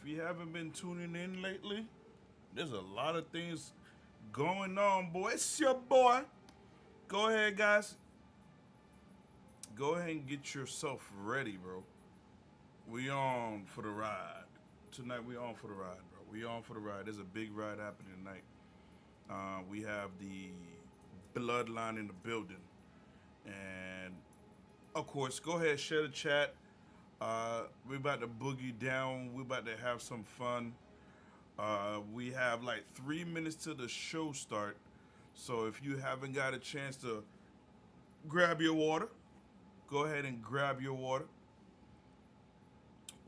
you haven't been tuning in lately, there's a lot of things going on, boy. It's your boy. Go ahead, guys. Go ahead and get yourself ready, bro. We on for the ride. Tonight we on for the ride, bro. We on for the ride. There's a big ride happening tonight. We have the bloodline in the building. And of course, go ahead, share the chat. We about to boogie down. We about to have some fun. We have like 3 minutes to the show start. So if you haven't got a chance to grab your water, go ahead and grab your water.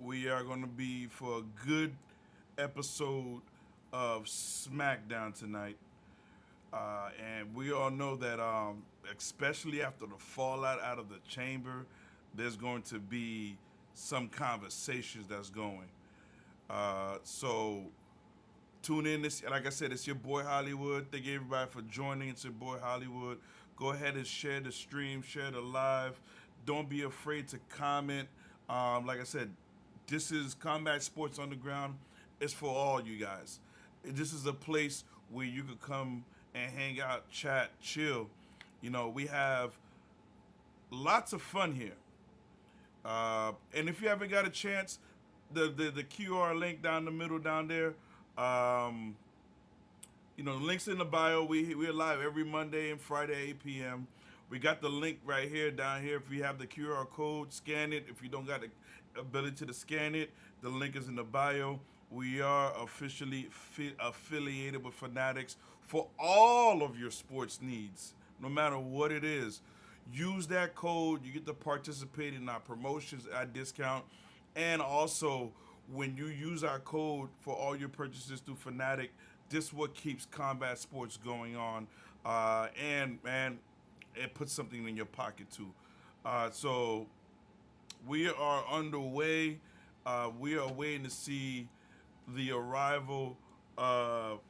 We are going to be for a good episode of SmackDown tonight. And we all know that, especially after the fallout out of the chamber, there's going to be some conversations that's going. So tune in. This, like I said, it's your boy Hollywood. Thank you everybody for joining. It's your boy Hollywood. Go ahead and share the stream, share the live. Don't be afraid to comment. Like I said, this is Combat Sports Underground. It's for all you guys. This is a place where you could come and hang out, chat, chill. You know, we have lots of fun here. And if you haven't got a chance, the QR link down the middle down there, you know, the link's in the bio. We're live every Monday and Friday, 8 p.m. We got the link right here, down here. If you have the QR code, scan it. If you don't got the ability to scan it, the link is in the bio. We are officially affiliated with Fanatics for all of your sports needs, no matter what it is. Use that code. You get to participate in our promotions at discount. And also, when you use our code for all your purchases through Fanatic, this is what keeps combat sports going on. And, man, it puts something in your pocket, too. So we are underway. We are waiting to see the arrival of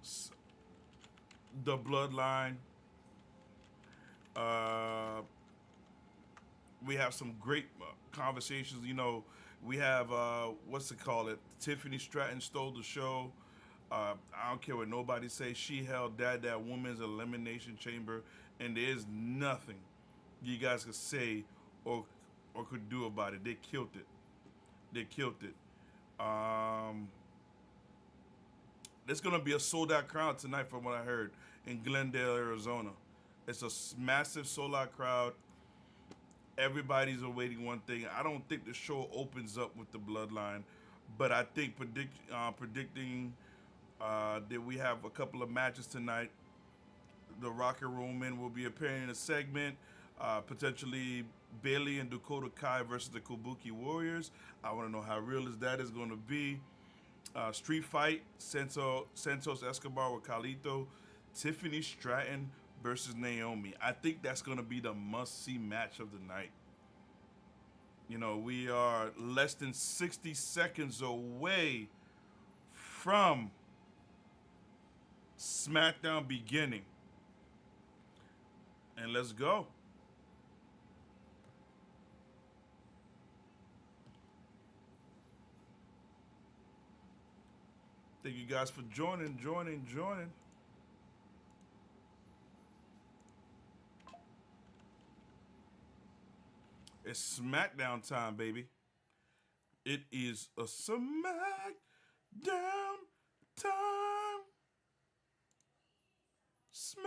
the Bloodline. We have some great conversations. You know, we have, what's it called? Tiffany Stratton stole the show. I don't care what nobody say. She held that woman's elimination chamber, and there's nothing you guys could say or could do about it. They killed it. They killed it. There's gonna be a sold-out crowd tonight, from what I heard, in Glendale, Arizona. It's a massive sold-out crowd. Everybody's awaiting one thing. I don't think the show opens up with the Bloodline, but I think predicting that we have a couple of matches tonight. The Rocket Roman will be appearing in a segment. Potentially Bailey and Dakota Kai versus the Kabuki Warriors. I want to know how real that is going to be. Street Fight, Santos Escobar with Carlito. Tiffany Stratton versus Naomi. I think that's going to be the must-see match of the night. You know, we are less than 60 seconds away from SmackDown beginning. And let's go. Thank you guys for joining. It's SmackDown time, baby. It is a SmackDown time. SmackDown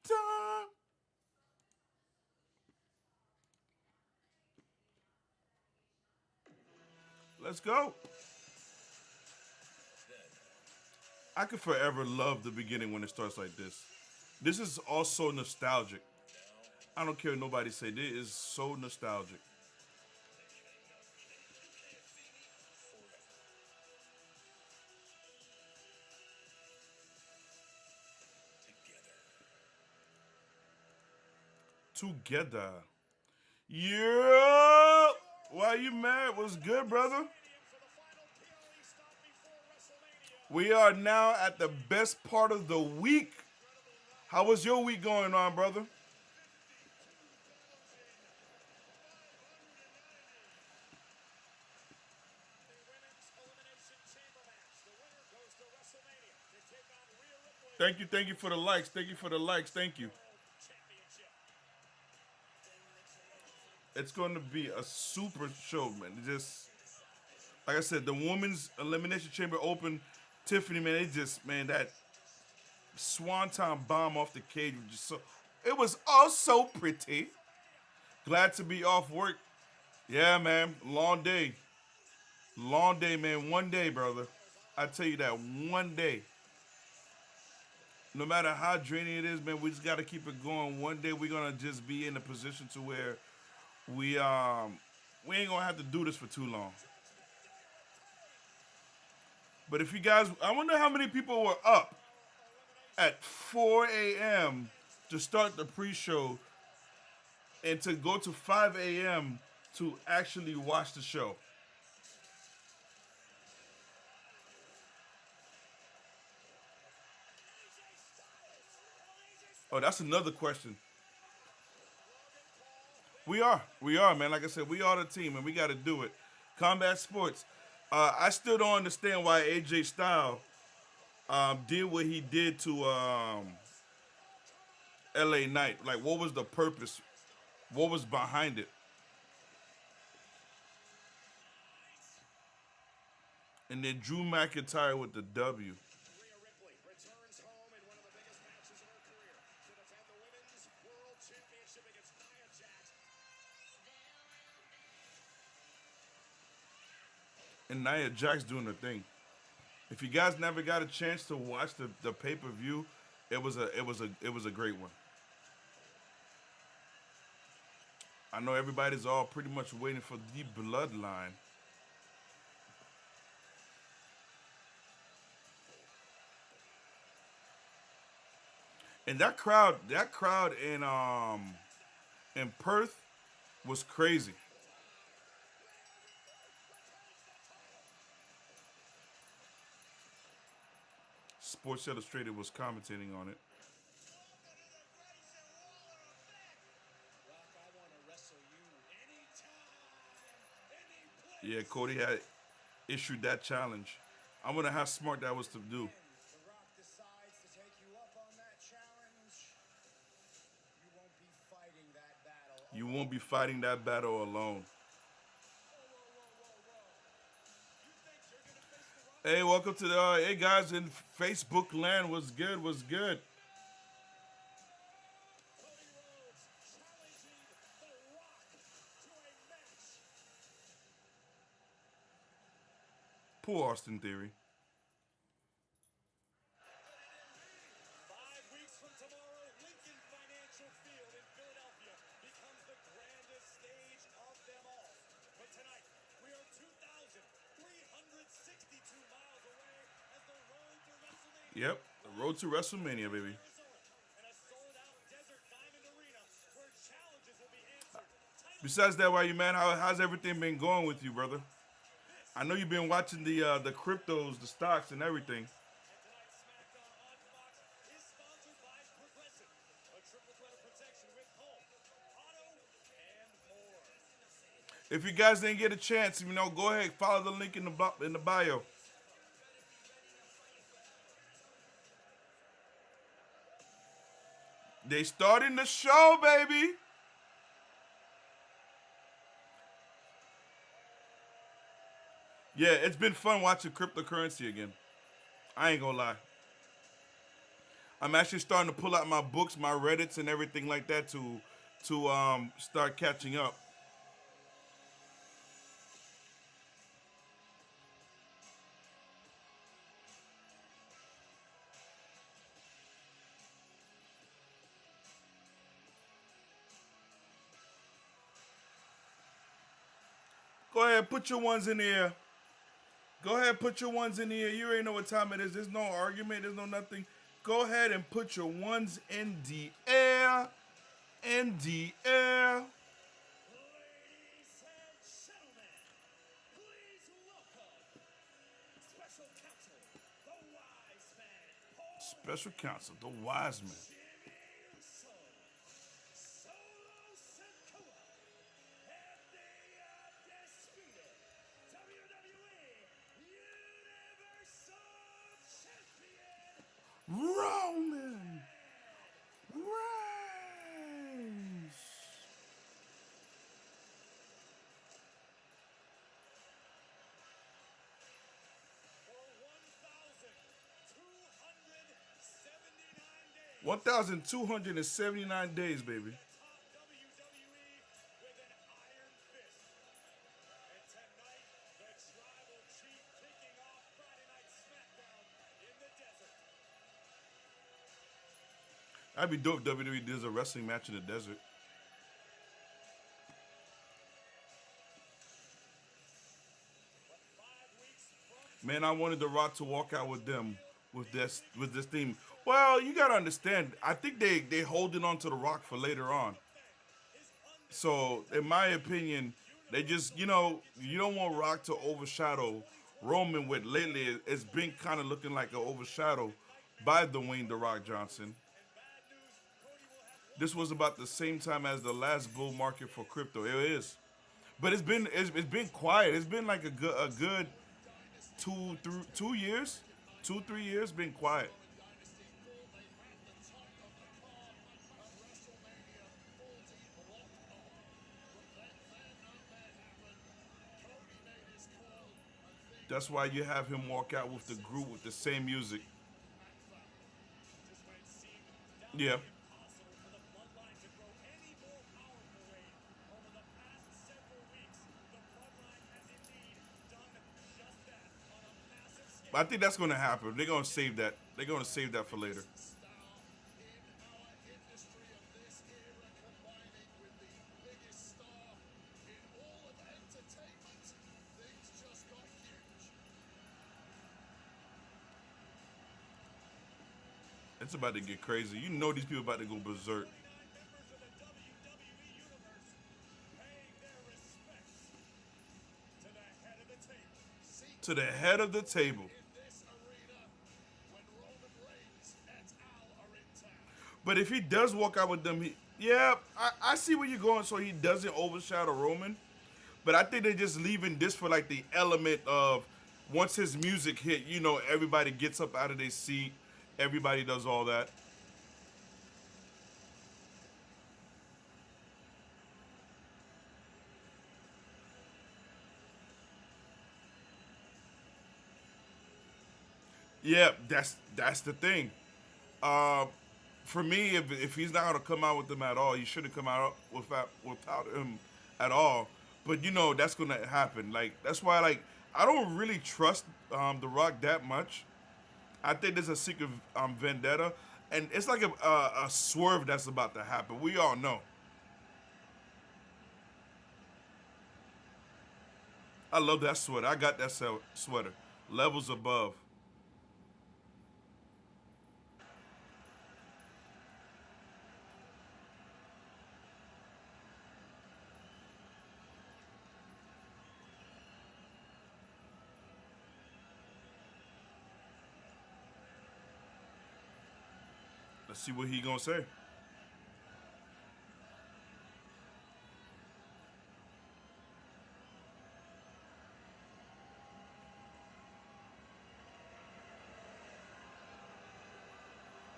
time. Let's go. I could forever love the beginning when it starts like this. This is also nostalgic. I don't care what nobody say. This is so nostalgic. Together. Yeah. Why you mad? What's good, brother? We are now at the best part of the week. How was your week going on, brother? Thank you for the likes. Thank you for the likes. Thank you. It's going to be a super show, man. Just like I said, the women's elimination chamber open. Tiffany, man, it just man that swanton bomb off the cage was just so. It was all so pretty. Glad to be off work. Yeah, man. Long day, man. One day, brother. I tell you that one day. No matter how draining it is, man, we just got to keep it going. One day we're gonna just be in a position to where we ain't gonna have to do this for too long. But if you guys, I wonder how many people were up at 4 a.m. to start the pre-show and to go to 5 a.m. to actually watch the show. Oh, that's another question. We are, man. Like I said, we are the team, and we got to do it. Combat sports. I still don't understand why AJ Styles did what he did to LA Knight. Like, what was the purpose? What was behind it? And then Drew McIntyre with the W. And Nia Jax doing the thing. If you guys never got a chance to watch the pay per view, it was a great one. I know everybody's all pretty much waiting for the bloodline. And that crowd in Perth was crazy. Sports Illustrated was commentating on it. Yeah, Cody had issued that challenge. I wonder how smart that was to do. You won't be fighting that battle alone. Hey, welcome to the hey guys in Facebook land. Was good, was good. Poor Austin Theory. Yep, the road to WrestleMania, baby. Besides that, why you man? How's everything been going with you, brother? I know you've been watching the cryptos, the stocks, and everything. If you guys didn't get a chance, go ahead, follow the link in the bio. They starting the show, baby. Yeah, it's been fun watching cryptocurrency again. I ain't gonna lie. I'm actually starting to pull out my books, my Reddits, and everything like that to start catching up. Go ahead, put your ones in there. Go ahead, put your ones in here. You already know what time it is. There's no argument. There's no nothing. Go ahead and put your ones in the air. In the air. Special counsel, the wise man. Round 1,279 days, baby. That'd be dope if WWE does a wrestling match in the desert. Man, I wanted The Rock to walk out with them with this theme. Well, you gotta understand. I think they holding on to The Rock for later on. So, in my opinion, they just you don't want Rock to overshadow Roman. With lately, it's been kind of looking like an overshadow by Dwayne The Rock Johnson. This was about the same time as the last bull market for crypto. It is, but it's been quiet. It's been like a good 2 years, 2 3 years, been quiet. That's why you have him walk out with the group with the same music. Yeah, I think that's going to happen. They're going to save that. They're going to save that for later. It's about to get crazy. You know these people about to go berserk. To the head of the table. But if he does walk out with them, yeah, I see where you're going. So he doesn't overshadow Roman. But I think they're just leaving this for like the element of once his music hit, everybody gets up out of their seat. Everybody does all that. Yeah, that's the thing. Uh, for me, if he's not gonna come out with them at all, he shouldn't come out without him at all. But that's gonna happen. Like that's why I don't really trust The Rock that much. I think there's a secret vendetta, and it's like a swerve that's about to happen. We all know. I love that sweater. I got that sweater. Levels above. Let's see what he gonna say.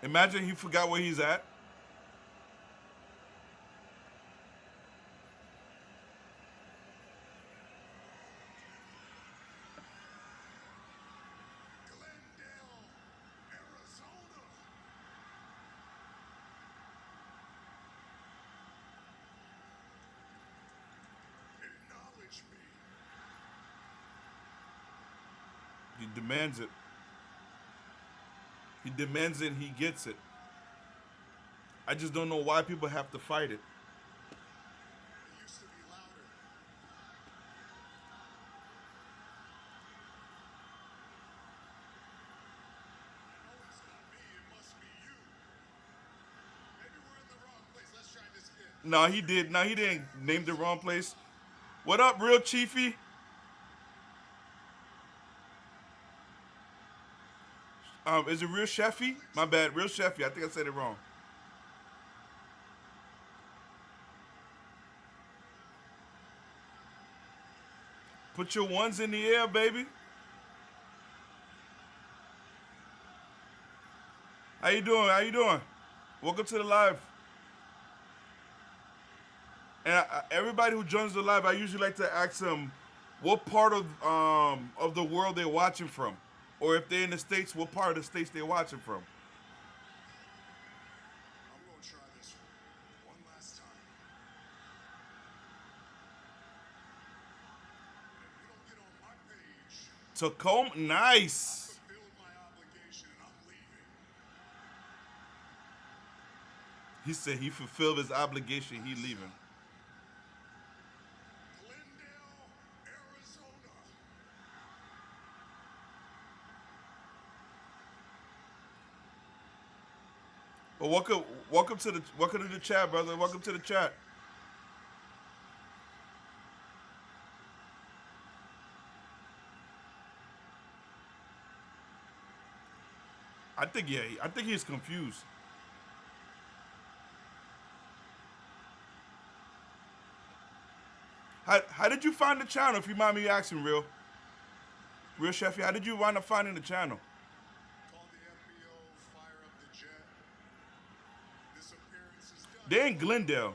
Imagine he forgot where he's at. He demands it. He demands it. And he gets it. I just don't know why people have to fight it. No, he did. No, he didn't name the wrong place. What up, real chiefy? Is it real chefy? My bad, real chefy. I think I said it wrong. Put your ones in the air, baby. How you doing? How you doing? Welcome to the live. And everybody who joins the live, I usually like to ask them what part of the world they're watching from, or if they're in the states, what part of the states they're watching from. Tacoma, nice. He said he fulfilled his obligation. He leaving. Well, welcome to the chat, brother. Welcome to the chat. I think he's confused. How did you find the channel? If you mind me asking, real Chefy, how did you wind up finding the channel? They're in Glendale.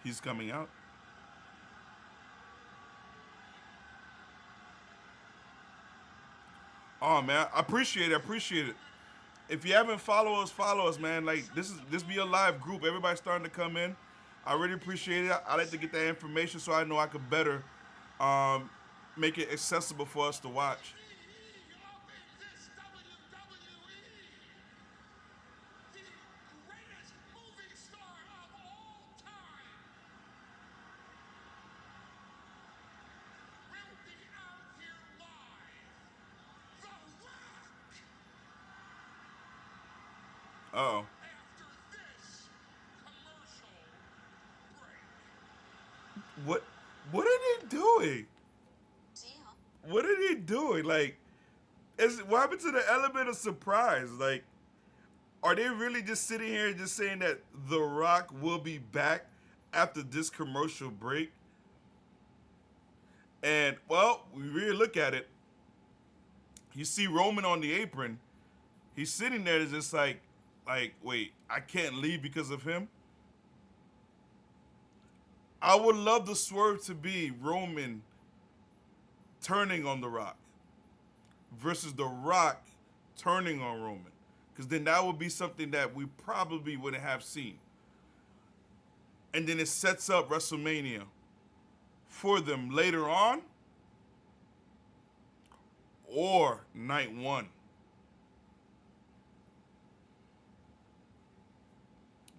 He's coming out. Oh man, I appreciate it. I appreciate it. If you haven't follow us, man. Like this be a live group. Everybody's starting to come in. I really appreciate it. I like to get that information so I know I could better um, make it accessible for us to watch. Uh oh. What what are they doing? What are they doing? Like, what happened to the element of surprise? Like, are they really just sitting here just saying that The Rock will be back after this commercial break? And well, we really look at it. You see Roman on the apron. He's sitting there just like, wait, I can't leave because of him. I would love the swerve to be Roman turning on The Rock versus The Rock turning on Roman. Because then that would be something that we probably wouldn't have seen. And then it sets up WrestleMania for them later on or night one.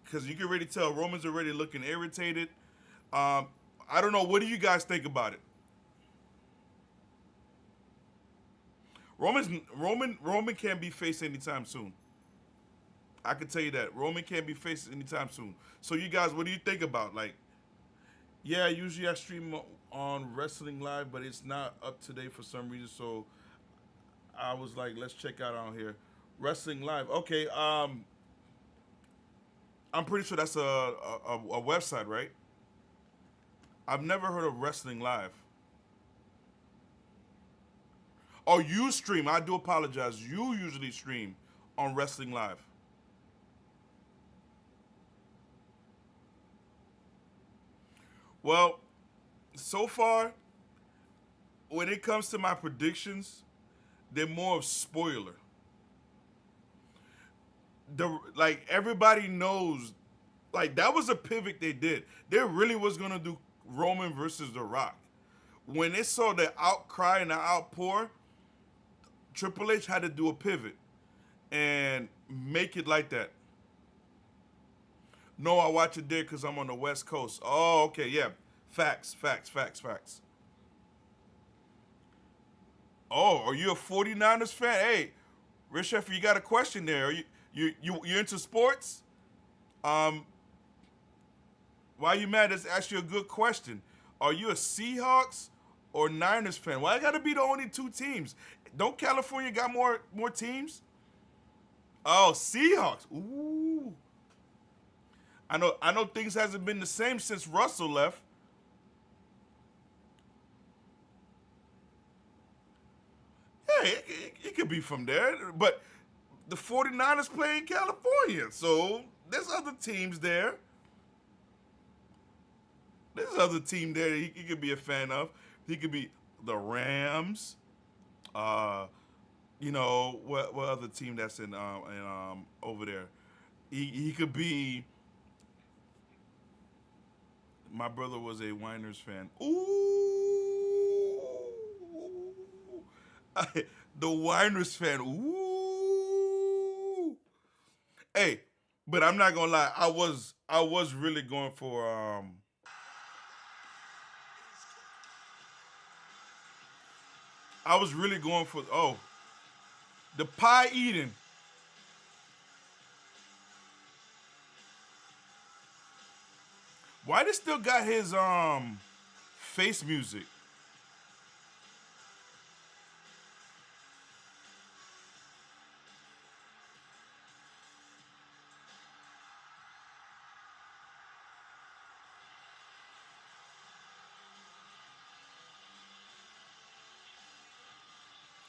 Because you can already tell Roman's already looking irritated. I don't know. What do you guys think about it? Roman can't be faced anytime soon. I can tell you that Roman can't be faced anytime soon. So you guys, what do you think about like? Yeah, usually I stream on Wrestling Live, but it's not up to date for some reason. So I was like, let's check out on here, Wrestling Live. Okay, I'm pretty sure that's a website, right? I've never heard of Wrestling Live. Oh, you stream. I do apologize. You usually stream on Wrestling Live. Well, so far, when it comes to my predictions, they're more of spoiler. Like everybody knows, like that was a pivot they did. They really was gonna do Roman versus The Rock. When they saw the outcry and the outpour, Triple H had to do a pivot and make it like that. No, I watch it there because I'm on the West Coast. Oh, okay, yeah. Facts, facts, facts, facts. Oh, are you a 49ers fan? Hey, Rich Sheffer, you got a question there. Are you into sports? Um, why you mad? That's actually a good question. Are you a Seahawks or Niners fan? Why gotta be the only two teams? Don't California got more teams? Oh, Seahawks. Ooh. I know things hasn't been the same since Russell left. Yeah, it could be from there. But the 49ers play in California. So there's other teams there. There's other team there that he could be a fan of. He could be the Rams. Uh, what other team that's in over there? He could be. My brother was a Winers fan. Ooh, the Winers fan. Ooh, hey, but I'm not gonna lie. I was really going for I was really going for the pie eating. Why they still got his face music?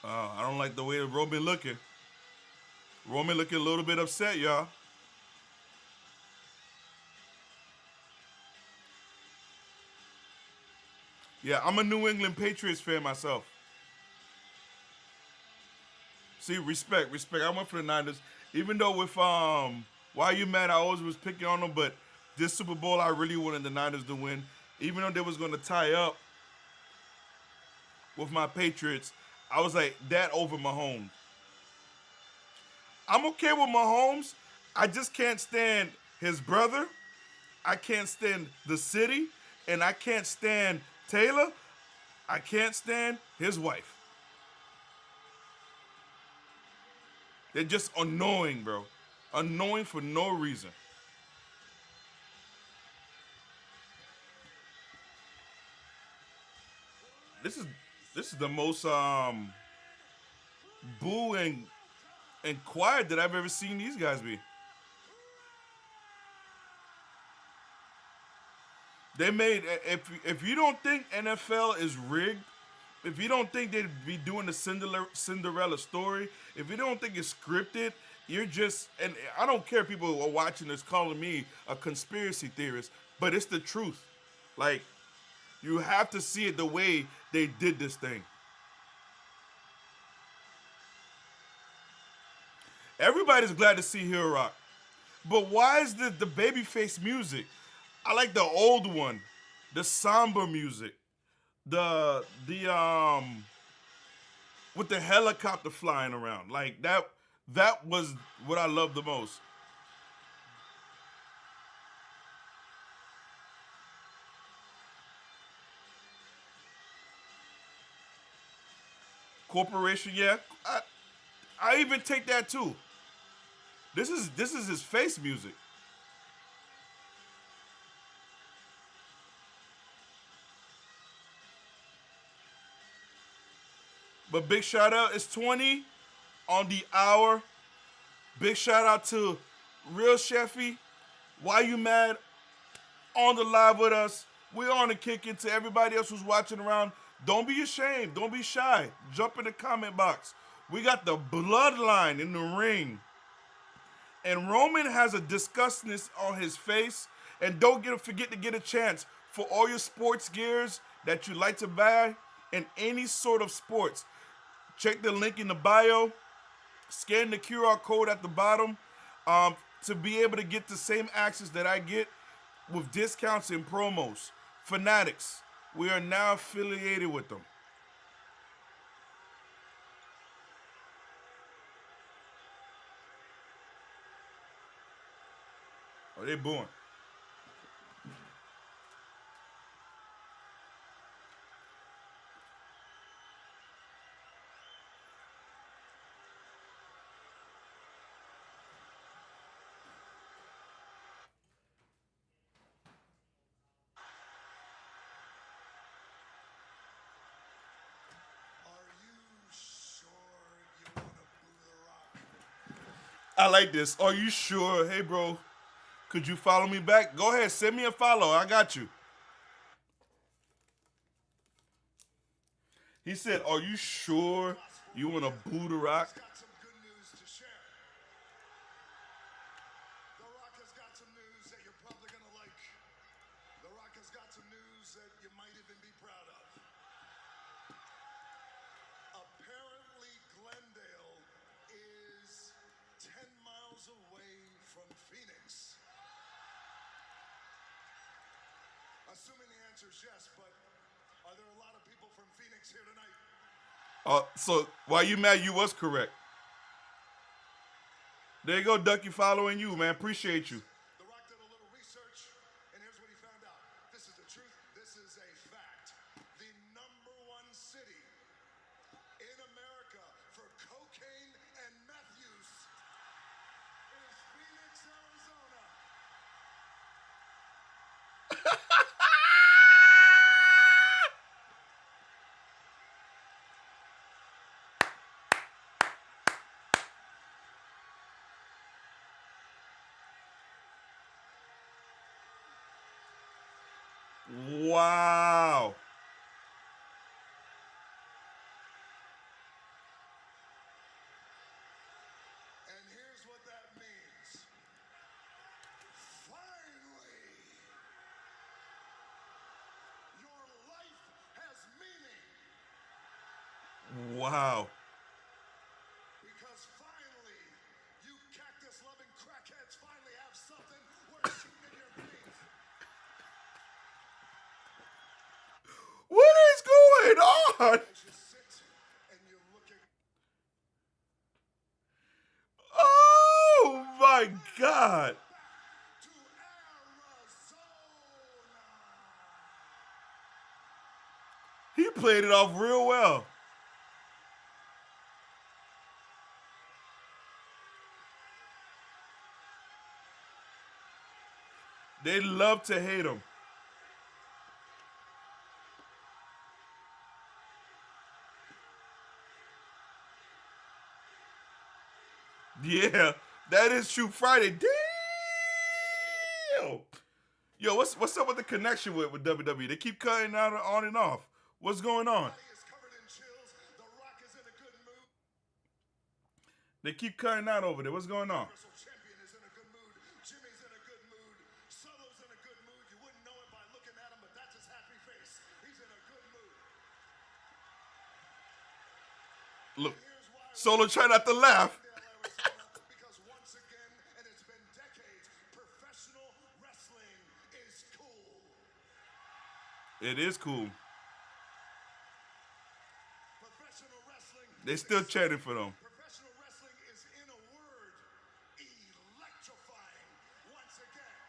I don't like the way Roman looking. Roman looking a little bit upset, y'all. Yeah, I'm a New England Patriots fan myself. See, respect, respect. I went for the Niners, even though with why you mad? I always was picking on them, but this Super Bowl I really wanted the Niners to win, even though they was going to tie up with my Patriots. I was like that over Mahomes. I'm okay with Mahomes. I just can't stand his brother. I can't stand the city, and I can't stand Taylor. I can't stand his wife. They're just annoying, bro. Annoying for no reason. This is this is the most boo and quiet that I've ever seen these guys be. They made if you don't think NFL is rigged, if you don't think they'd be doing the Cinderella story, if you don't think it's scripted, you're just and I don't care if people are watching this calling me a conspiracy theorist, but it's the truth. Like you have to see it the way they did this thing. Everybody's glad to see Hero Rock. But why is the babyface music? I like the old one, the somber music, the with the helicopter flying around. Like that was what I loved the most. Corporation, yeah. I even take that too. This is his face music. But big shout out, it's 20 on the hour. Big shout out to Real Chefy. Why you mad? On the live with us. We're on the kick into everybody else who's watching around. Don't be ashamed. Don't be shy. Jump in the comment box. We got the bloodline in the ring. And Roman has a disgustness on his face. And don't forget to get a chance for all your sports gears that you like to buy in any sort of sports. Check the link in the bio. Scan the QR code at the bottom to be able to get the same access that I get with discounts and promos. Fanatics, we are now affiliated with them. Oh, they booing. I like this. Are you sure? Hey, bro, could you follow me back? Go ahead, send me a follow. I got you. He said, are you sure you want to boo the Rock? has got some news that you might even be proud of. Apparently, Glendale is 10 miles away from Phoenix. Assuming the answer is yes, but are there a lot of people from Phoenix here tonight? So while you mad, you was correct. There you go, Ducky, following you, man. Appreciate you. The Rock did a little research, and here's what he found out. This is the truth. This is a fact. The #1 city in America for cocaine and meth use is Phoenix, Arizona. Wow. And here's what that means. Finally, your life has meaning. Wow. Because finally, you cactus-loving crackheads finally have something worth shooting in your veins. What is going on? As you sit and you look at Oh my God. to Arizona. He played it off real well. They love to hate him. Yeah, that is true. Friday. Damn. Yo, what's up with the connection with WWE? They keep cutting out on and off. What's going on? Body is covered in chills. The Rock is in a good mood. They keep cutting out over there. What's going on? Universal Champion is in a good mood. Jimmy's in a good mood. Solo's in a good mood. You wouldn't know it by looking at him, but that's his happy face. He's in a good mood. Look, Here's why Solo try not to laugh. Glendale, Arizona, because once again, and it's been decades, professional wrestling is cool. It is cool. Professional wrestling. They still chanting for them. Professional wrestling is, in a word, electrifying once again.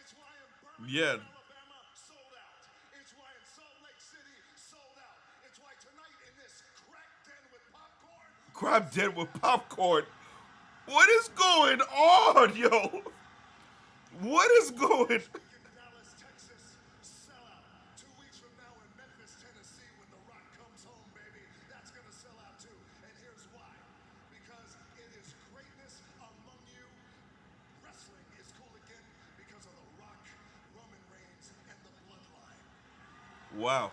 It's why in Yeah. Birmingham, Alabama, sold out. It's why in Salt Lake City, sold out. It's why tonight in this crack den with popcorn, Crab dead with popcorn. What is going on, yo? What is going? week in Dallas, Texas, sell out. 2 weeks from now in Memphis, Tennessee, when The Rock comes home, baby, that's going to sell out too. And here's why. Because it is greatness among you. Wrestling is cool again because of The Rock, Roman Reigns, and the Bloodline. Wow.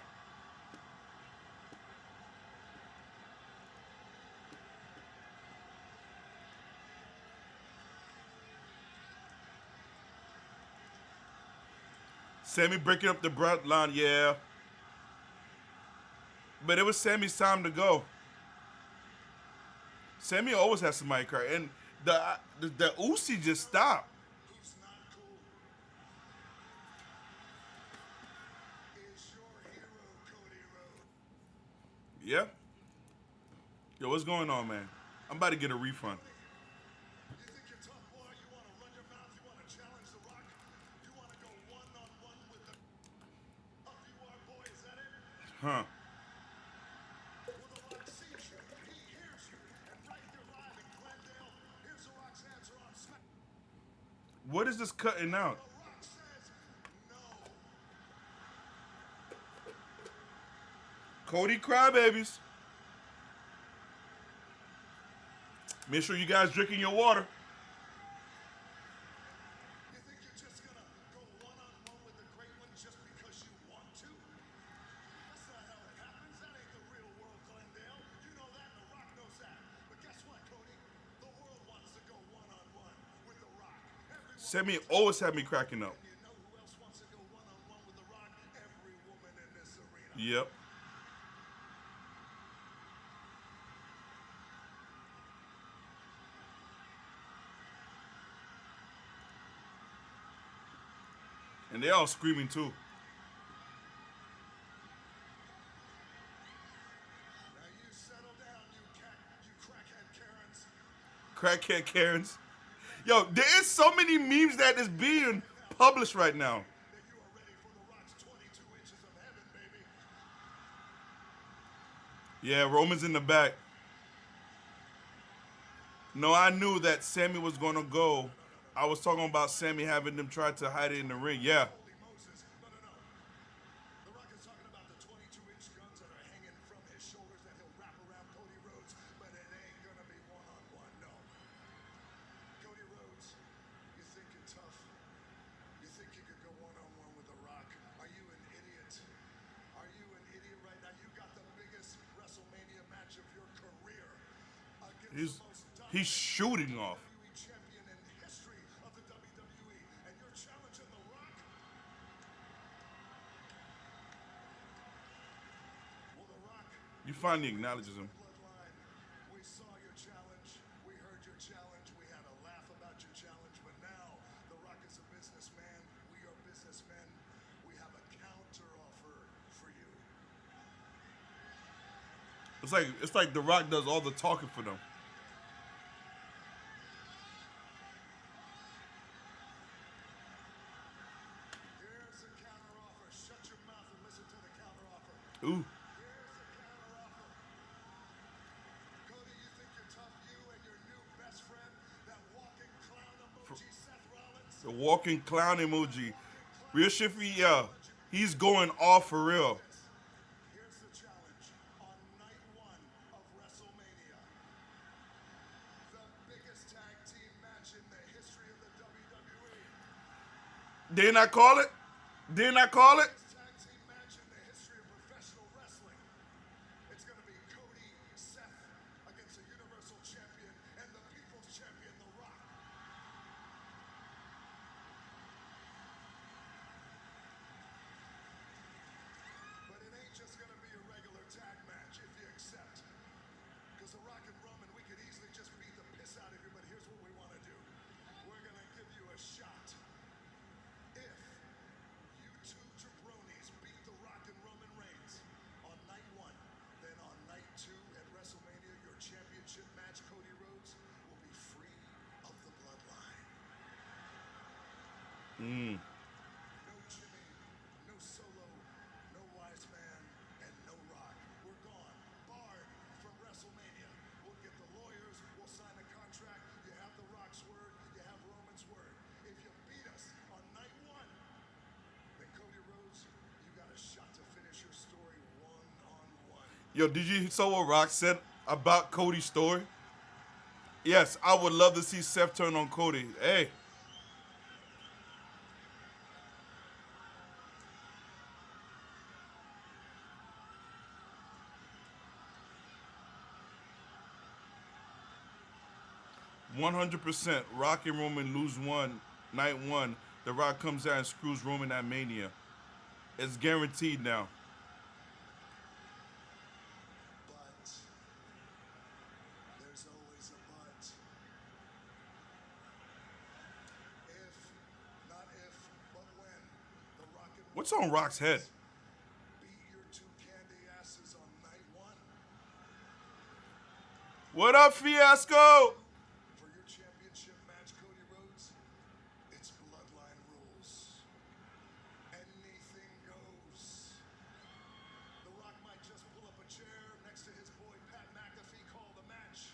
Sammy breaking up the bloodline, yeah. But it was Sammy's time to go. Sammy always has somebody cry, and the Uzi just stopped. Who's not cool is your hero, Cody Rhodes. Yeah. Yo, what's going on, man? I'm about to get a refund. You think you're tough, boy? You want to run your mouth? You want to challenge The Rock? You want to go one-on-one with the tough you are, boy? Is that it? Huh. Well, The Rock sees you. He hears you. And right here live in Glendale, here's The Rock's answer on SmackDown. What is this cutting out? The Rock says no. Cody Crybabies. Make sure you guys drinking your water. You think you're just gonna go one-on-one with the great one just because you want to? That's not how it happens. That ain't the real world, Glendale. You know that, and The Rock knows that. But guess what, Cody? The world wants to go one-on-one with The Rock. Everyone Sammy always had me cracking up. And you know who else wants to go one-on-one with The Rock? Every woman in this arena. Yep. And they all screaming too. Now you settle down, you crackhead Karens. Crackhead Karens. Yo, there is so many memes that is being published right now. That you are ready for The Rock's 22 inches of heaven, baby. Yeah, Roman's in the back. No, I knew that Sammy was gonna go. I was talking about Sammy having them try to hide it in the ring. Yeah. Holy Moses. No. The Rock is talking about the 22-inch guns that are hanging from his shoulders that he'll wrap around Cody Rhodes, but it ain't gonna be one-on-one, no. Cody Rhodes, you think you're tough? You think you could go one-on-one with The Rock? Are you an idiot? Are you an idiot right now? You got the biggest WrestleMania match of your career against the most He's shooting off. WWE champion in the history of the WWE, and you're challenging The Rock? Well, The Rock, You finally acknowledges him. bloodline, we saw your challenge, we heard your challenge, we had a laugh about your challenge, but now The Rock is a businessman, we are businessmen, we have a counter offer for you. It's like The Rock does all the talking for them. Here's a counter offer. Shut your mouth and listen to the counter offer. Ooh. Here's the counter offer. Cody, you think you're tough? You and your new best friend, that walking clown emoji, Seth Rollins? The walking clown emoji. Real Shifty, yeah. He's going off for real. Here's the challenge. On night one of WrestleMania, the biggest tag team match in the history of the WWE. Didn't I call it? Didn't I call it? Biggest tag team match in the history of professional wrestling. It's going to be Cody, Seth against the Universal Champion and the People's Champion, The Rock. But it ain't just going to be a regular tag match if you accept. Because The Rock and Roman, we could easily just beat the piss out of you, but here's what we want to do. We're going to give you a shot. If you two jabronis beat The Rock and Roman Reigns on night one, then on night two at WrestleMania, your championship match, Cody Rhodes, will be free of the bloodline. No Jimmy, no Solo, no Wise Man, and no Rock. We're gone, barred from WrestleMania. We'll get the lawyers, we'll sign a contract. You have The Rock's word, you have Roman's word. If you beat us on night one, then Cody Rhodes, you got a shot to finish your story one-on-one. Yo, did you saw what Rock said about Cody's story? Yes, I would love to see Seth turn on Cody. Hey. 100%. Rock and Roman lose night one. The Rock comes out and screws Roman at Mania. It's guaranteed now. But there's always a but. Not if, but when The Rock and What's on Rock's head? beat your two candy asses on night one. What up, Fiasco? For your championship match, Cody Rhodes, it's bloodline rules. Anything goes. The Rock might just pull up a chair next to his boy Pat McAfee, call the match.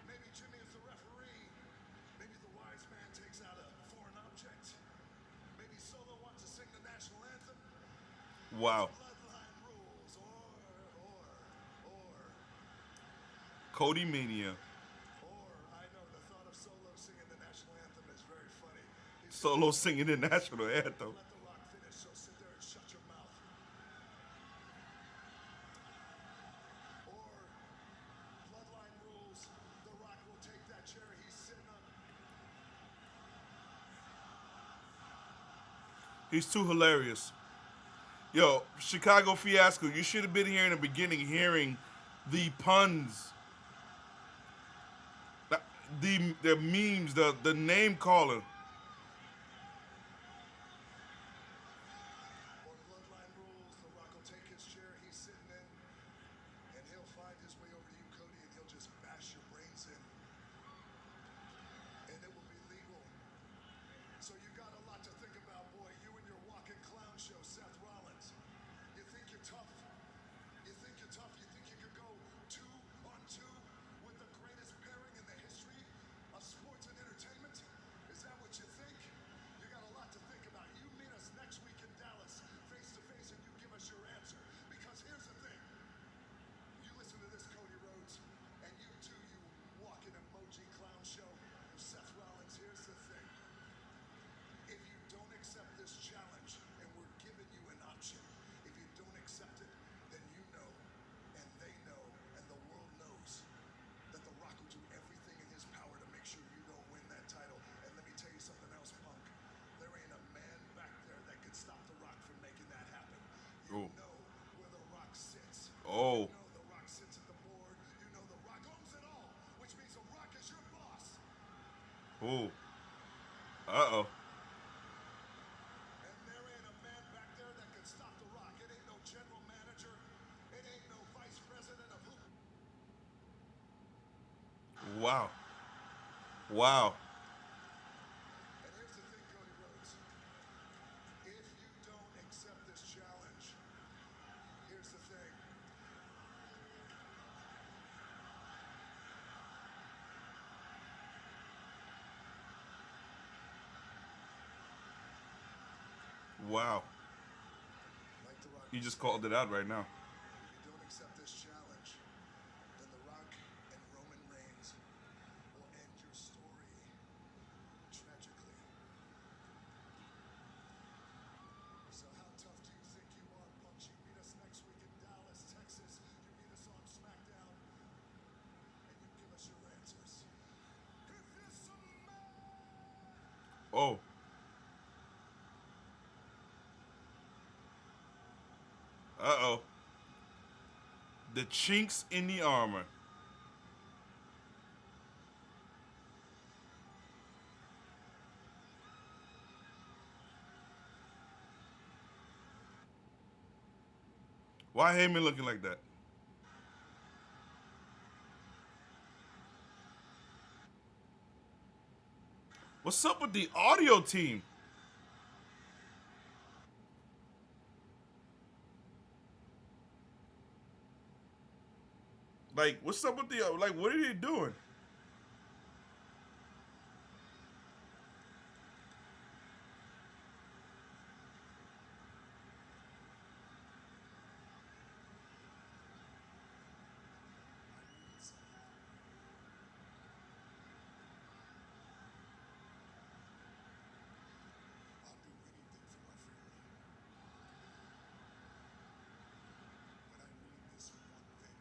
Maybe Jimmy is the referee. Maybe the wise man takes out a foreign object. Maybe Solo wants to sing the national anthem. Wow. Bloodline rules, or Cody Mania. I know the thought of Solo singing the national anthem is very funny. He's Solo singing the national anthem. let The Rock finish, so sit there and shut your mouth. Or bloodline rules, The Rock will take that chair he's sitting on. He's too hilarious. Yo, Chicago Fiasco, you should have been here in the beginning hearing the puns, the memes, the name calling. On Bloodline Rules, The Rock will take his chair he's sitting in, and he'll find his way over to you, Cody, and he'll just bash your brains in. And it will be legal. So you got a lot to think about, boy. You and your walking clown show, Seth Rollins. You think you're tough? You think you're tough? You think you could go 2-on-2 with the greatest pairing in the history of sports and entertainment? Is that what you think? You got a lot to think about. You meet us next week in Dallas, face to face, and you give us your answer. Because here's the thing. You listen to this, Cody Rhodes, and you too, you walking emoji clown show, Seth Rollins. Here's the thing. If you don't accept this challenge, and we're giving you an option, if you don't accept it, then you know, and they know, and the world knows that The Rock will do everything in his power to make sure you don't win that title. And let me tell you something else, Punk. There ain't a man back there that could stop The Rock from making that happen. You Oh. know where The Rock sits. Oh. You know The Rock sits at the board. You know The Rock owns it all, which means The Rock is your boss. Oh. Uh oh. And there ain't a man back there that can stop The Rock. It ain't no general manager. It ain't no vice president of who. Wow. Wow. And here's the thing, Cody Rhodes. If you don't accept this challenge, here's the thing. Wow. Like The Rock, You just called it out right now. if you don't accept this challenge, then The Rock and Roman Reigns will end your story tragically. So how tough do you think you are, Punch? You meet us next week in Dallas, Texas. You meet us on Smackdown, and you give us your answers. If this a man. Oh. Uh oh. The chinks in the armor. Why Heyman looking like that? What's up with the audio team? Like, what's up with the like? What are they doing? I'll do anything for my family. But I need this one thing.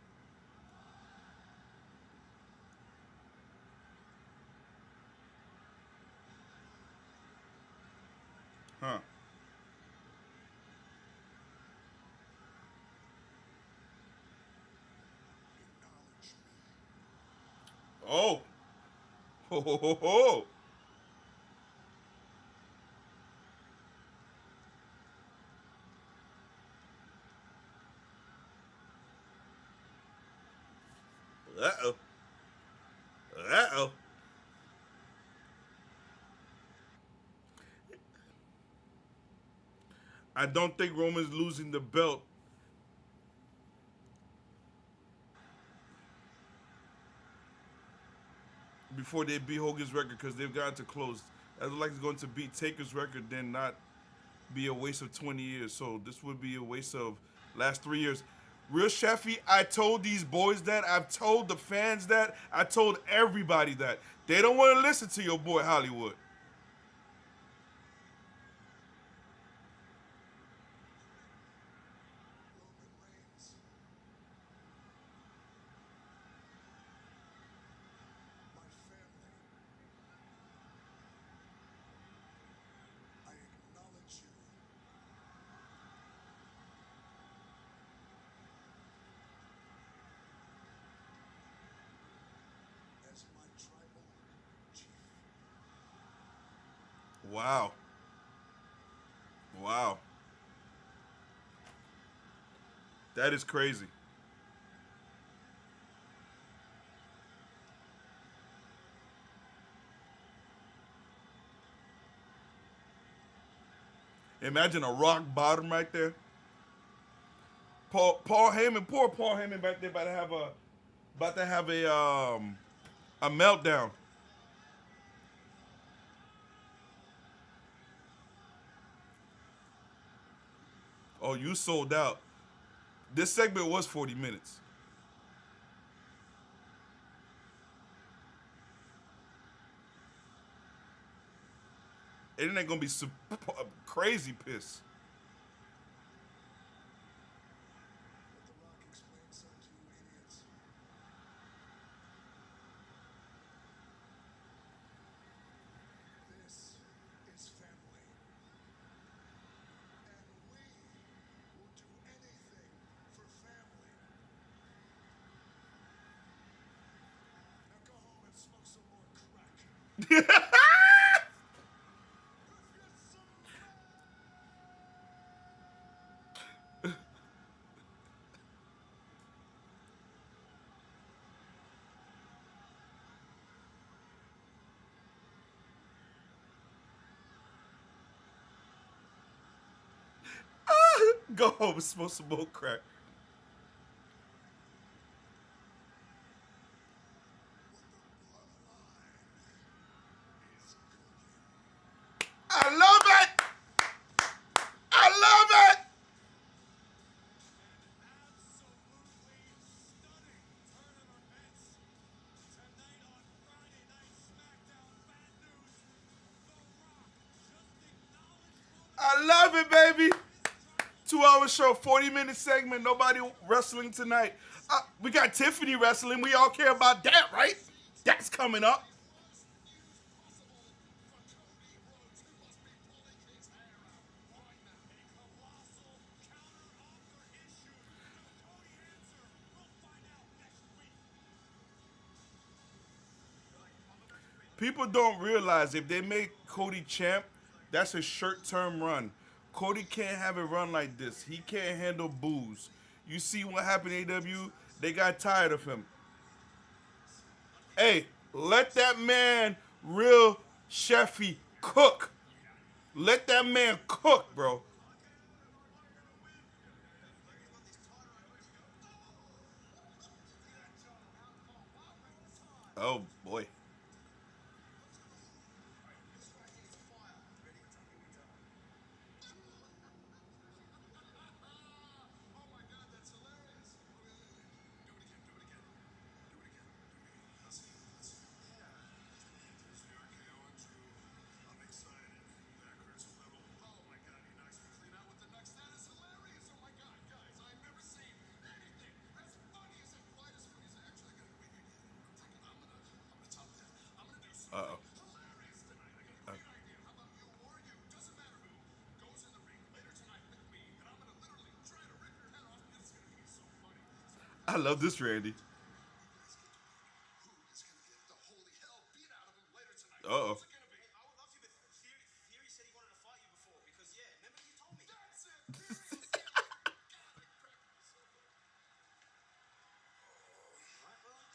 Huh? Acknowledge me. Oh. Ho ho ho ho. Uh oh. Uh oh. I don't think Roman's losing the belt before they beat Hogan's record because they've got to close. I would like it's going to beat Taker's record, then not be a waste of 20 years. So this would be a waste of last 3 years. Real Sheffy, I told these boys that. I've told the fans that. I told everybody that. They don't want to listen to your boy Hollywood. Roman Reigns. My family. I acknowledge you. Wow. Wow. That is crazy. Imagine a rock bottom right there. Paul Heyman, poor Paul Heyman back there about to have a meltdown. Oh, you sold out. This segment was 40 minutes. And it ain't gonna be crazy pissed. Let The Rock explain something to you idiots. This is family. And we will do anything for family. Now go home and smoke some more crack. Go home and smoke some more crack. I love it. I love it. Absolutely stunning turn of events tonight on Friday Night Smackdown. Bad news. The Rock just acknowledged I publicly love it, baby. his troubles. 2 hour show, 40-minute segment. Nobody wrestling tonight. We got Tiffany wrestling. We all care about that, right? That's coming up. Worst news possible for Cody Rhodes, who must be pulling his hair out right now. A colossal counter-offer issued. Will Cody answer? We'll find out next week. People don't realize if they make Cody champ, that's a short-term run. Cody can't have it run like this. He can't handle booze. You see what happened in AW? They got tired of him. Hey, let that man, real chefy, cook. Let that man cook, bro. Oh boy. Oh my God, that's hilarious. Do it again, do it again. Do it again, do it again. Let's see, let's see. There's the RKO on Drew. I'm excited. That hurts a little. Oh my God, he knocks me clean out with the knucks. That is hilarious. Oh my God, guys, I've never seen anything as funny as it, quite as funny as it. Actually, I gotta wait here. You know what I'm thinking? I'm gonna top that. I'm gonna do Uh something oh. hilarious tonight. I got a great idea. How about you or you? Doesn't matter who goes in the ring later tonight with me, and I'm gonna literally try to rip your head off. It's gonna be so funny. I love this Randy. Who is going to get the holy hell beat out of him later tonight? Uh oh. Who's it going to be? I would love to, but Theory said he wanted to fight you before because, yeah, remember you told me. That's it. Theory was saying, oh my God, I cracked myself up. All right, brother.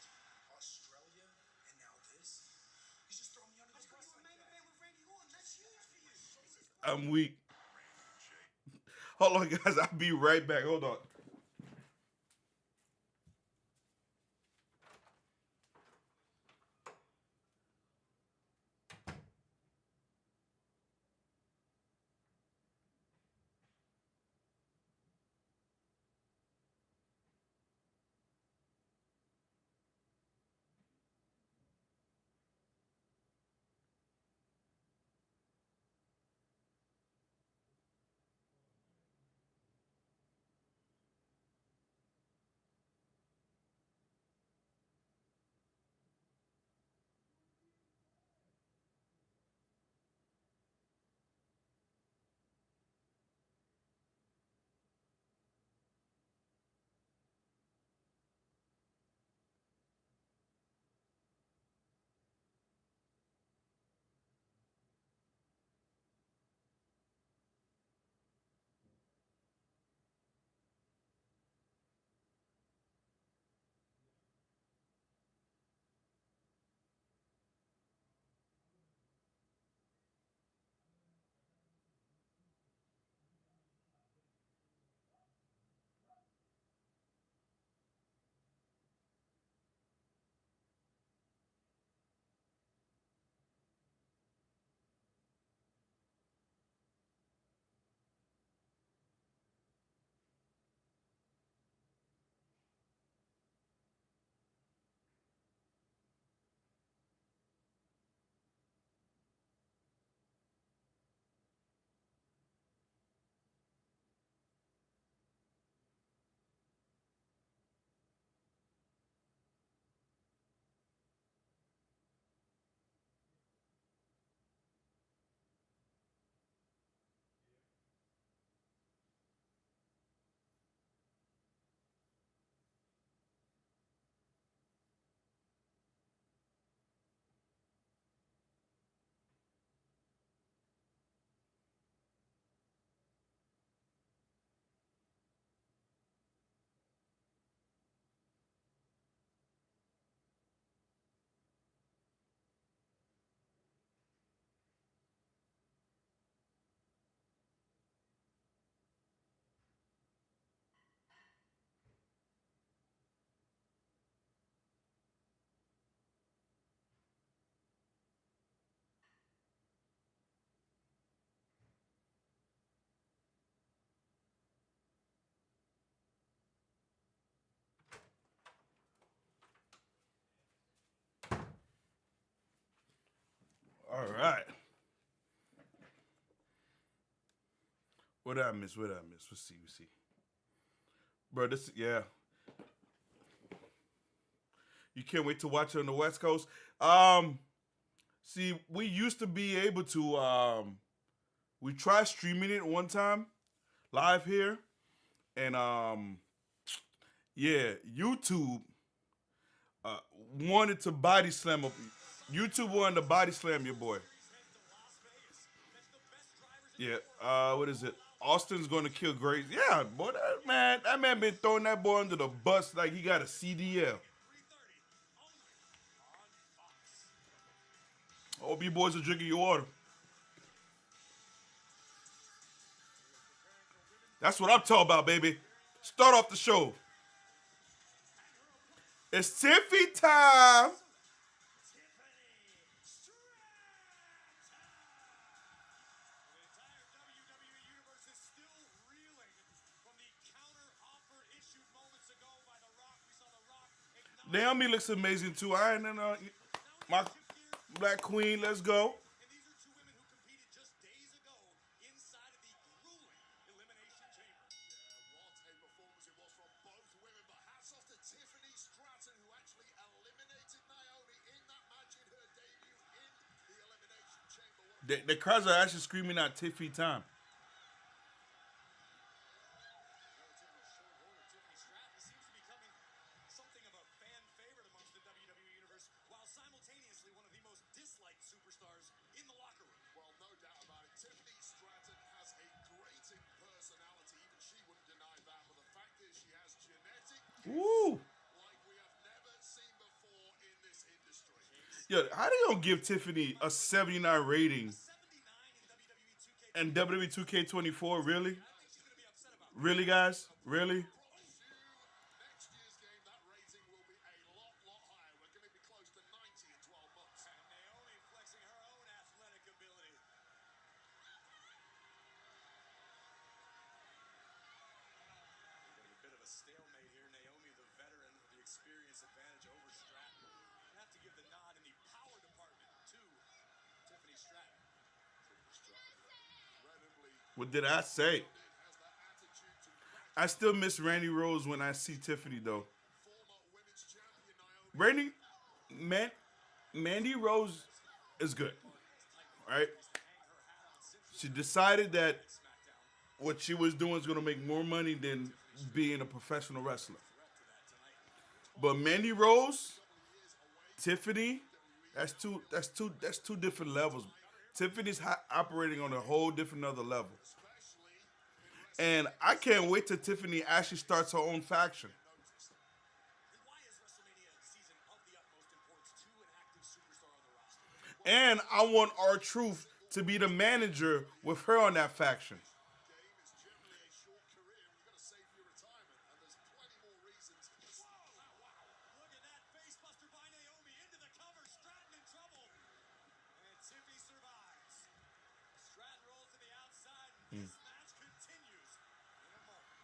Australia, and now this? You just throw me under the bus like that. Main event with Randy Orton. That's huge for you. I'm weak. Hold on, guys. I'll be right back. Hold on. All right. What did I miss? What did I miss? Let's see. Let's see. Bro, this, yeah. You can't wait to watch it on the West Coast. See, we used to be able to, we tried streaming it one time live here. And, yeah, YouTube uh, wanted to body slam up. YouTube wanted to body slam your boy. Yeah, what is it? Austin's gonna kill Grace. Yeah, boy, that man been throwing that boy under the bus like he got a CDL. Hope you boys are drinking your water. That's what I'm talking about, baby. Start off the show. It's Tiffy time. Naomi looks amazing too. I ain't know my Black Queen. Let's go. What a performance it was from both women, but hats off to Tiffany Stratton, who actually eliminated Naomi in that match in her debut in the Elimination Chamber. The crowds are actually screaming out Tiffy time. Well, no doubt about it. Tiffany Stratton has a grating personality. Even she wouldn't deny that. But the fact is, she has genetic Woo! like we have never seen before in this industry. Yo, how they gonna give Tiffany a 79 rating and WWE 2K24? Really? Really, guys? Really? Next year's game, that rating will be a lot higher. We're going to be close to 90 in 12 months. And Naomi flexing her own athletic ability. A bit of a stalemate here. Naomi, the veteran, with the experience advantage over Stratton. You have to give the nod in the power department to Tiffany Stratton. Incredibly What did I say? has that attitude to match I still miss Randy Rose when I see Tiffany though. former women's champion Naomi. Randy, man, Mandy Rose is good, right? She decided that what she was doing is gonna make more money than being a professional wrestler. But Mandy Rose, Tiffany, that's two different levels. Tiffany's operating on a whole different other level. And I can't wait till Tiffany actually starts her own faction. Why is WrestleMania season of the utmost importance to an active superstar on the roster? And I want R-Truth to be the manager with her on that faction. Game is generally a short career, and you've got to save for your retirement, and there's plenty more reasons. Wow. Look at that face buster by Naomi into the cover. Stratton in trouble. And Tiffy survives. Stratton rolls to the outside, and this match continues in a moment.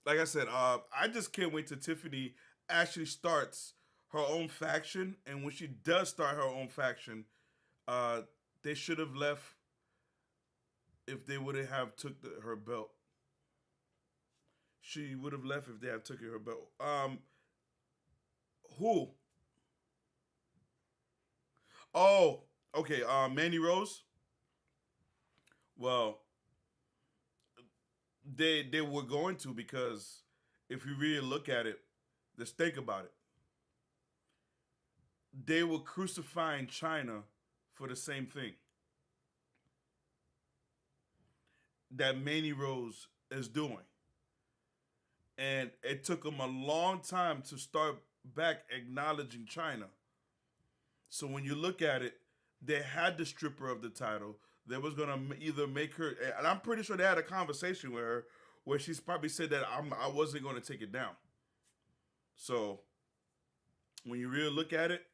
Like I said, I just can't wait till Tiffany actually starts her own faction. And when she does start her own faction, they should have left if they would have took her belt. She would have left if they had taken her belt. Who? Oh, okay. Mandy Rose. Well, they were going to, because if you really look at it, just think about it. They were crucifying China for the same thing that Mandy Rose is doing. And it took them a long time to start back acknowledging China. So when you look at it, they had to strip her of the title. They was gonna either make her, and I'm pretty sure they had a conversation with her where she's probably said that I wasn't going to take it down. So when you really look at it,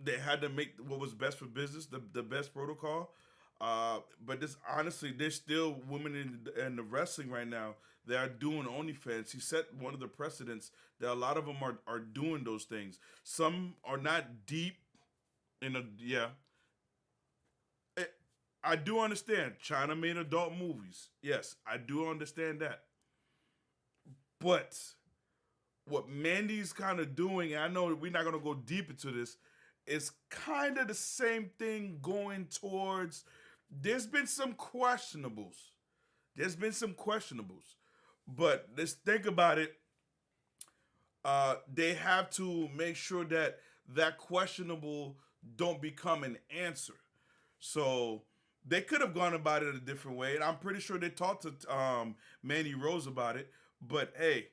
they had to make what was best for business, the best protocol. But this honestly, there's still women in the wrestling right now They are doing OnlyFans. He set one of the precedents that a lot of them are doing those things. Some are not deep in a yeah. Eh, I do understand. China made adult movies. Yes, I do understand that. But what Mandy's kind of doing, and I know we're not gonna go deep into this, is kind of the same thing going towards. There's been some questionables. There's been some questionables, but let's think about it. They have to make sure that that questionable don't become an answer. So they could have gone about it a different way, and I'm pretty sure they talked to Mandy Rose about it. But hey,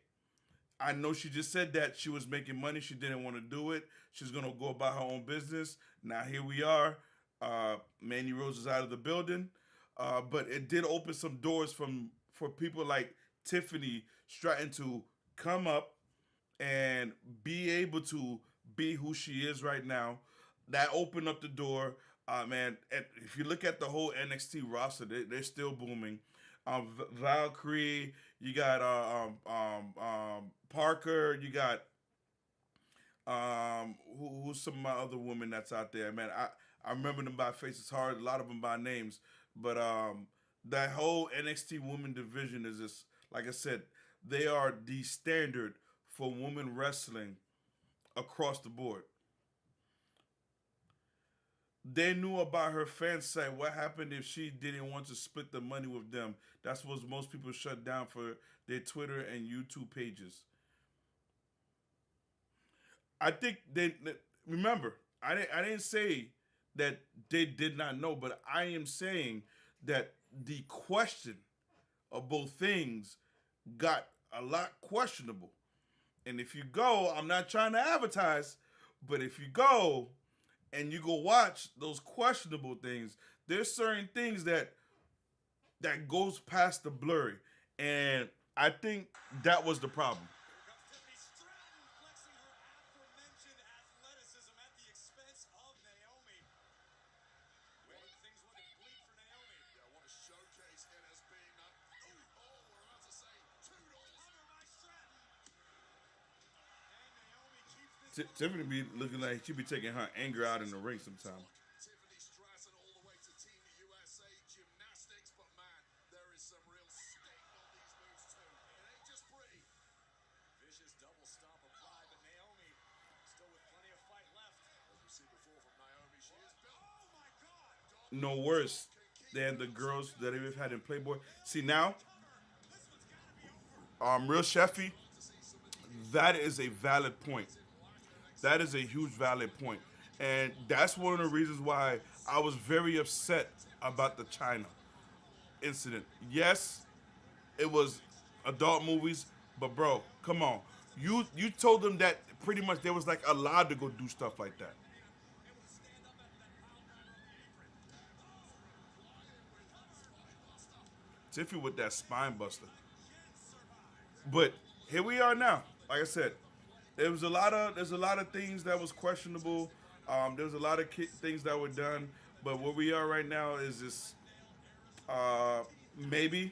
I know she just said that she was making money. She didn't want to do it. She's gonna go about her own business. Now here we are. Mandy Rose is out of the building, but it did open some doors for people like Tiffany Stratton to come up and be able to be who she is right now. That opened up the door, man. And if you look at the whole NXT roster, they're still booming. Valkyrie, you got Parker, you got who's some of my other women that's out there, man. I remember them by faces hard, a lot of them by names, but that whole NXT women division is just like I said, they are the standard for women wrestling across the board. They knew about her fan site. What happened if she didn't want to split the money with them? That's what most people shut down for their Twitter and YouTube pages. I think they remember. I didn't say that they did not know, but I am saying that the question of both things got a lot questionable. And if you go, I'm not trying to advertise, but if you go and you go watch those questionable things, there's certain things that goes past the blurry, and I think that was the problem. Tiffany Stratton flexing her aforementioned athleticism at the expense of Naomi. When things looking bleak for Naomi. Yeah, I want to showcase it as being a... we're about to say toodles. Cover by Stratton. And Naomi keeps this... Tiffany be looking like she be taking her anger out in the ring sometimes. Tiffany Stratton all the way to Team USA Gymnastics, but man, there is some real sting on these moves too. It ain't just pretty. Vicious double stomp applied, but Naomi still with plenty of fight left. As we see before from Naomi, she is built. Oh my God! No worse than the girls that they've had in Playboy. See now, Real Sheffy, that is a valid point. That is a huge valid point. And that's one of the reasons why I was very upset about the China incident. Yes, it was adult movies, but bro, come on. You told them that pretty much they was like allowed to go do stuff like that. Tiffy with that spine buster. But here we are now. Like I said, there's a lot of things that was questionable. There's a lot of things that were done, but where we are right now is just uh, maybe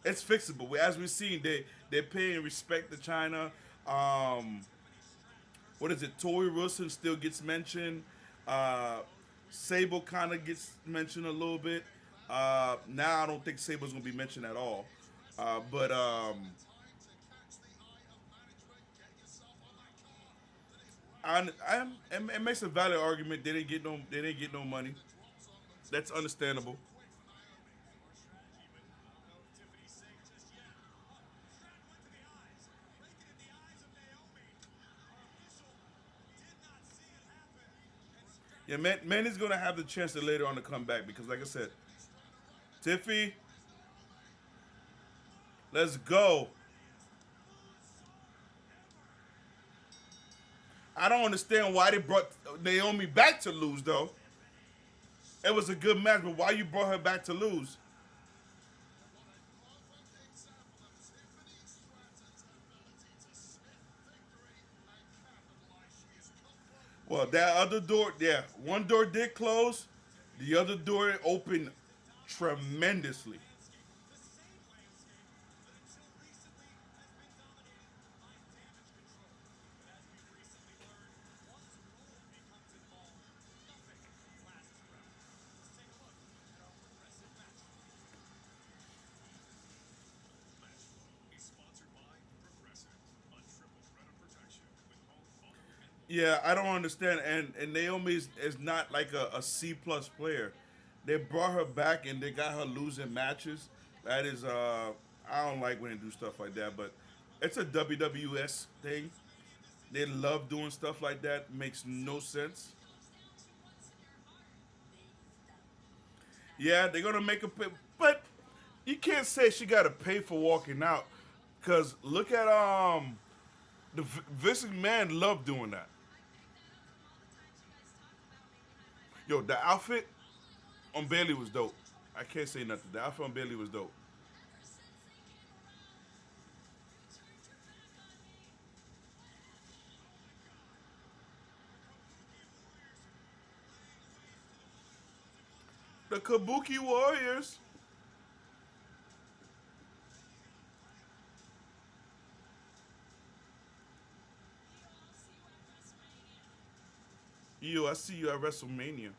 it's fixable. As we've seen, they're paying respect to China. Um, what is it? Tori Wilson still gets mentioned. Uh, Sable kind of gets mentioned a little bit. Now I don't think Sable's gonna be mentioned at all. But it makes a valid argument. They didn't get no money. That's understandable. Yeah, man is gonna have the chance to later on to come back because, like I said, Tiffy, let's go. I don't understand why they brought Naomi back to lose though. It was a good match, but why you brought her back to lose? Well, that other door, yeah, one door did close, the other door opened tremendously. Yeah, I don't understand. And Naomi is not like a C plus player. They brought her back and they got her losing matches. That is I don't like when they do stuff like that, but it's a WWS thing. They love doing stuff like that. Makes no sense. Yeah, they're gonna make a pay, but you can't say she got to pay for walking out, cause look at the Vince McMahon loved doing that. Yo, the outfit on Bailey was dope. I can't say nothing. The outfit on Bailey was dope. The Kabuki Warriors. Yo, I see you at WrestleMania.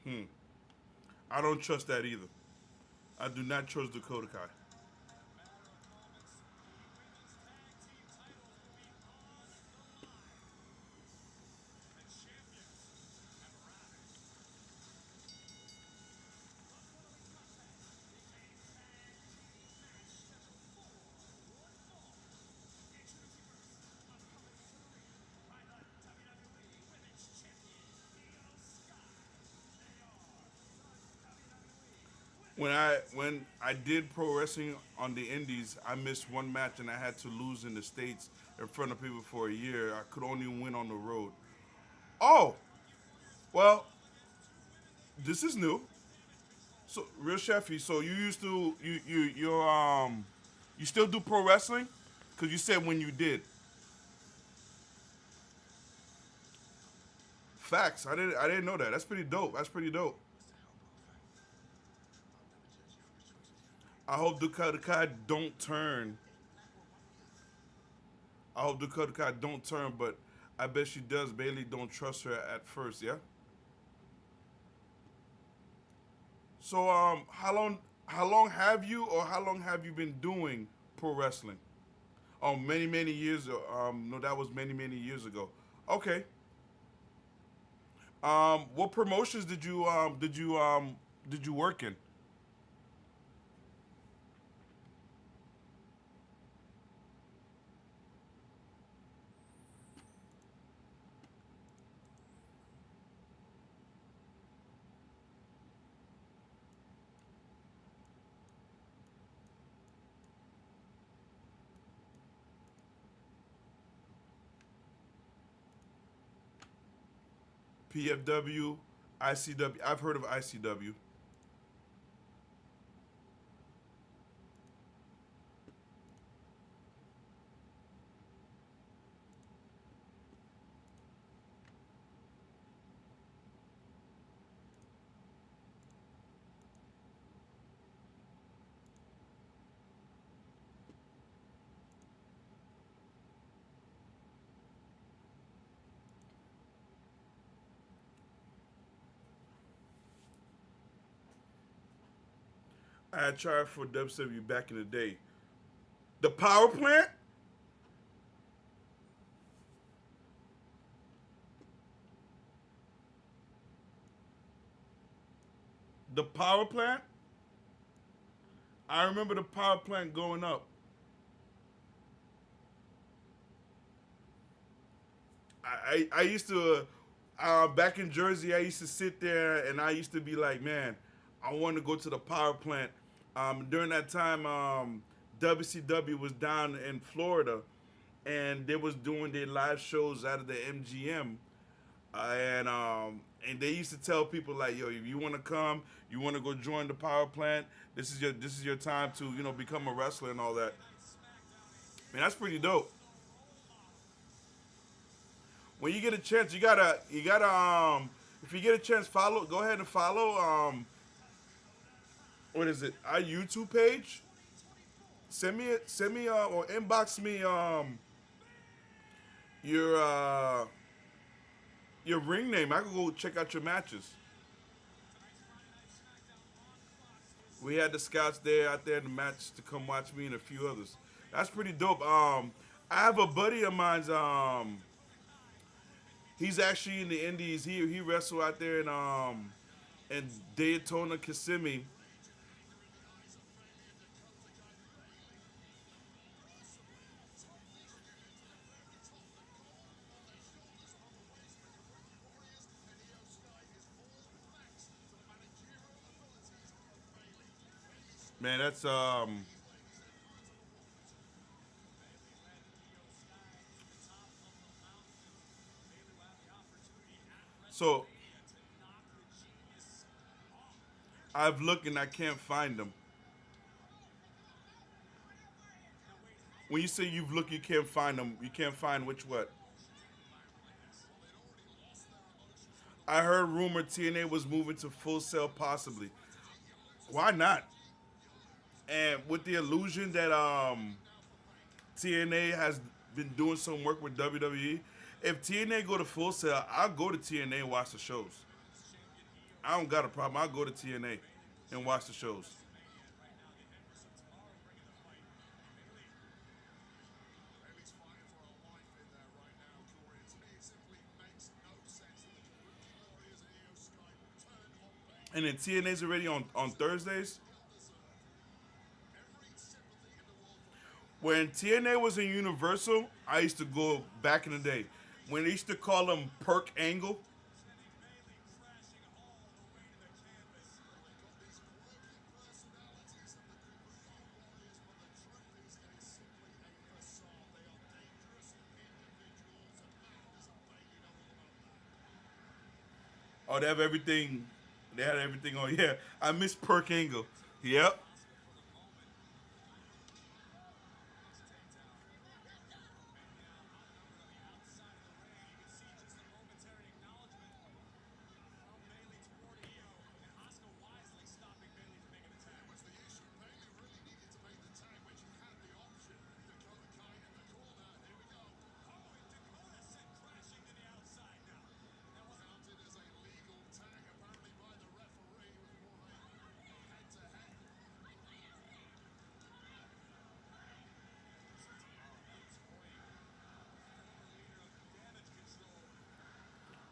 Hmm. I don't trust that either. I do not trust Dakota Kai. When I did pro wrestling on the Indies, I missed one match and I had to lose in the states in front of people for a year. I could only win on the road. Oh, well, this is new. So, real chefy. So you used to you still do pro wrestling? Cause you said when you did. Facts. I didn't know that. That's pretty dope. That's pretty dope. I hope Dakota Kai don't turn. I hope Dakota Kai don't turn, but I bet she does. Bailey don't trust her at first. Yeah. So how long have you or how long have you been doing pro wrestling? Oh, many years. No, that was many years ago. Okay. What promotions did you work in? PFW, ICW. I've heard of ICW. I had tried for WCW back in the day. The power plant. The power plant. I remember the power plant going up. I used to back in Jersey. I used to sit there and I used to be like, man, I want to go to the power plant During that time, WCW was down in Florida, and they was doing their live shows out of the MGM, and they used to tell people like, yo, if you want to come, you want to go join the power plant, this is your time to become a wrestler and all that. Man, that's pretty dope. When you get a chance, you gotta if you get a chance, go ahead and follow what is it? Our YouTube page. Send me or inbox me your your ring name. I could go check out your matches. We had the scouts there out there in the match to come watch me and a few others. That's pretty dope. I have a buddy of mine's. He's actually in the Indies. He wrestled out there in Daytona, Kissimmee. Man, that's so I've looked and I can't find them. When you say you've looked, you can't find them. You can't find which what? I heard rumor TNA was moving to Full Sail possibly. Why not? And with the illusion that TNA has been doing some work with WWE, if TNA go to Full Sail, I'll go to TNA and watch the shows. I don't got a problem. I'll go to TNA and watch the shows. And then TNA's already on Thursdays. When TNA was in Universal, I used to go back in the day. When they used to call them Perk Angle. Oh, they have everything. They had everything on. Yeah, I miss Perk Angle. Yep.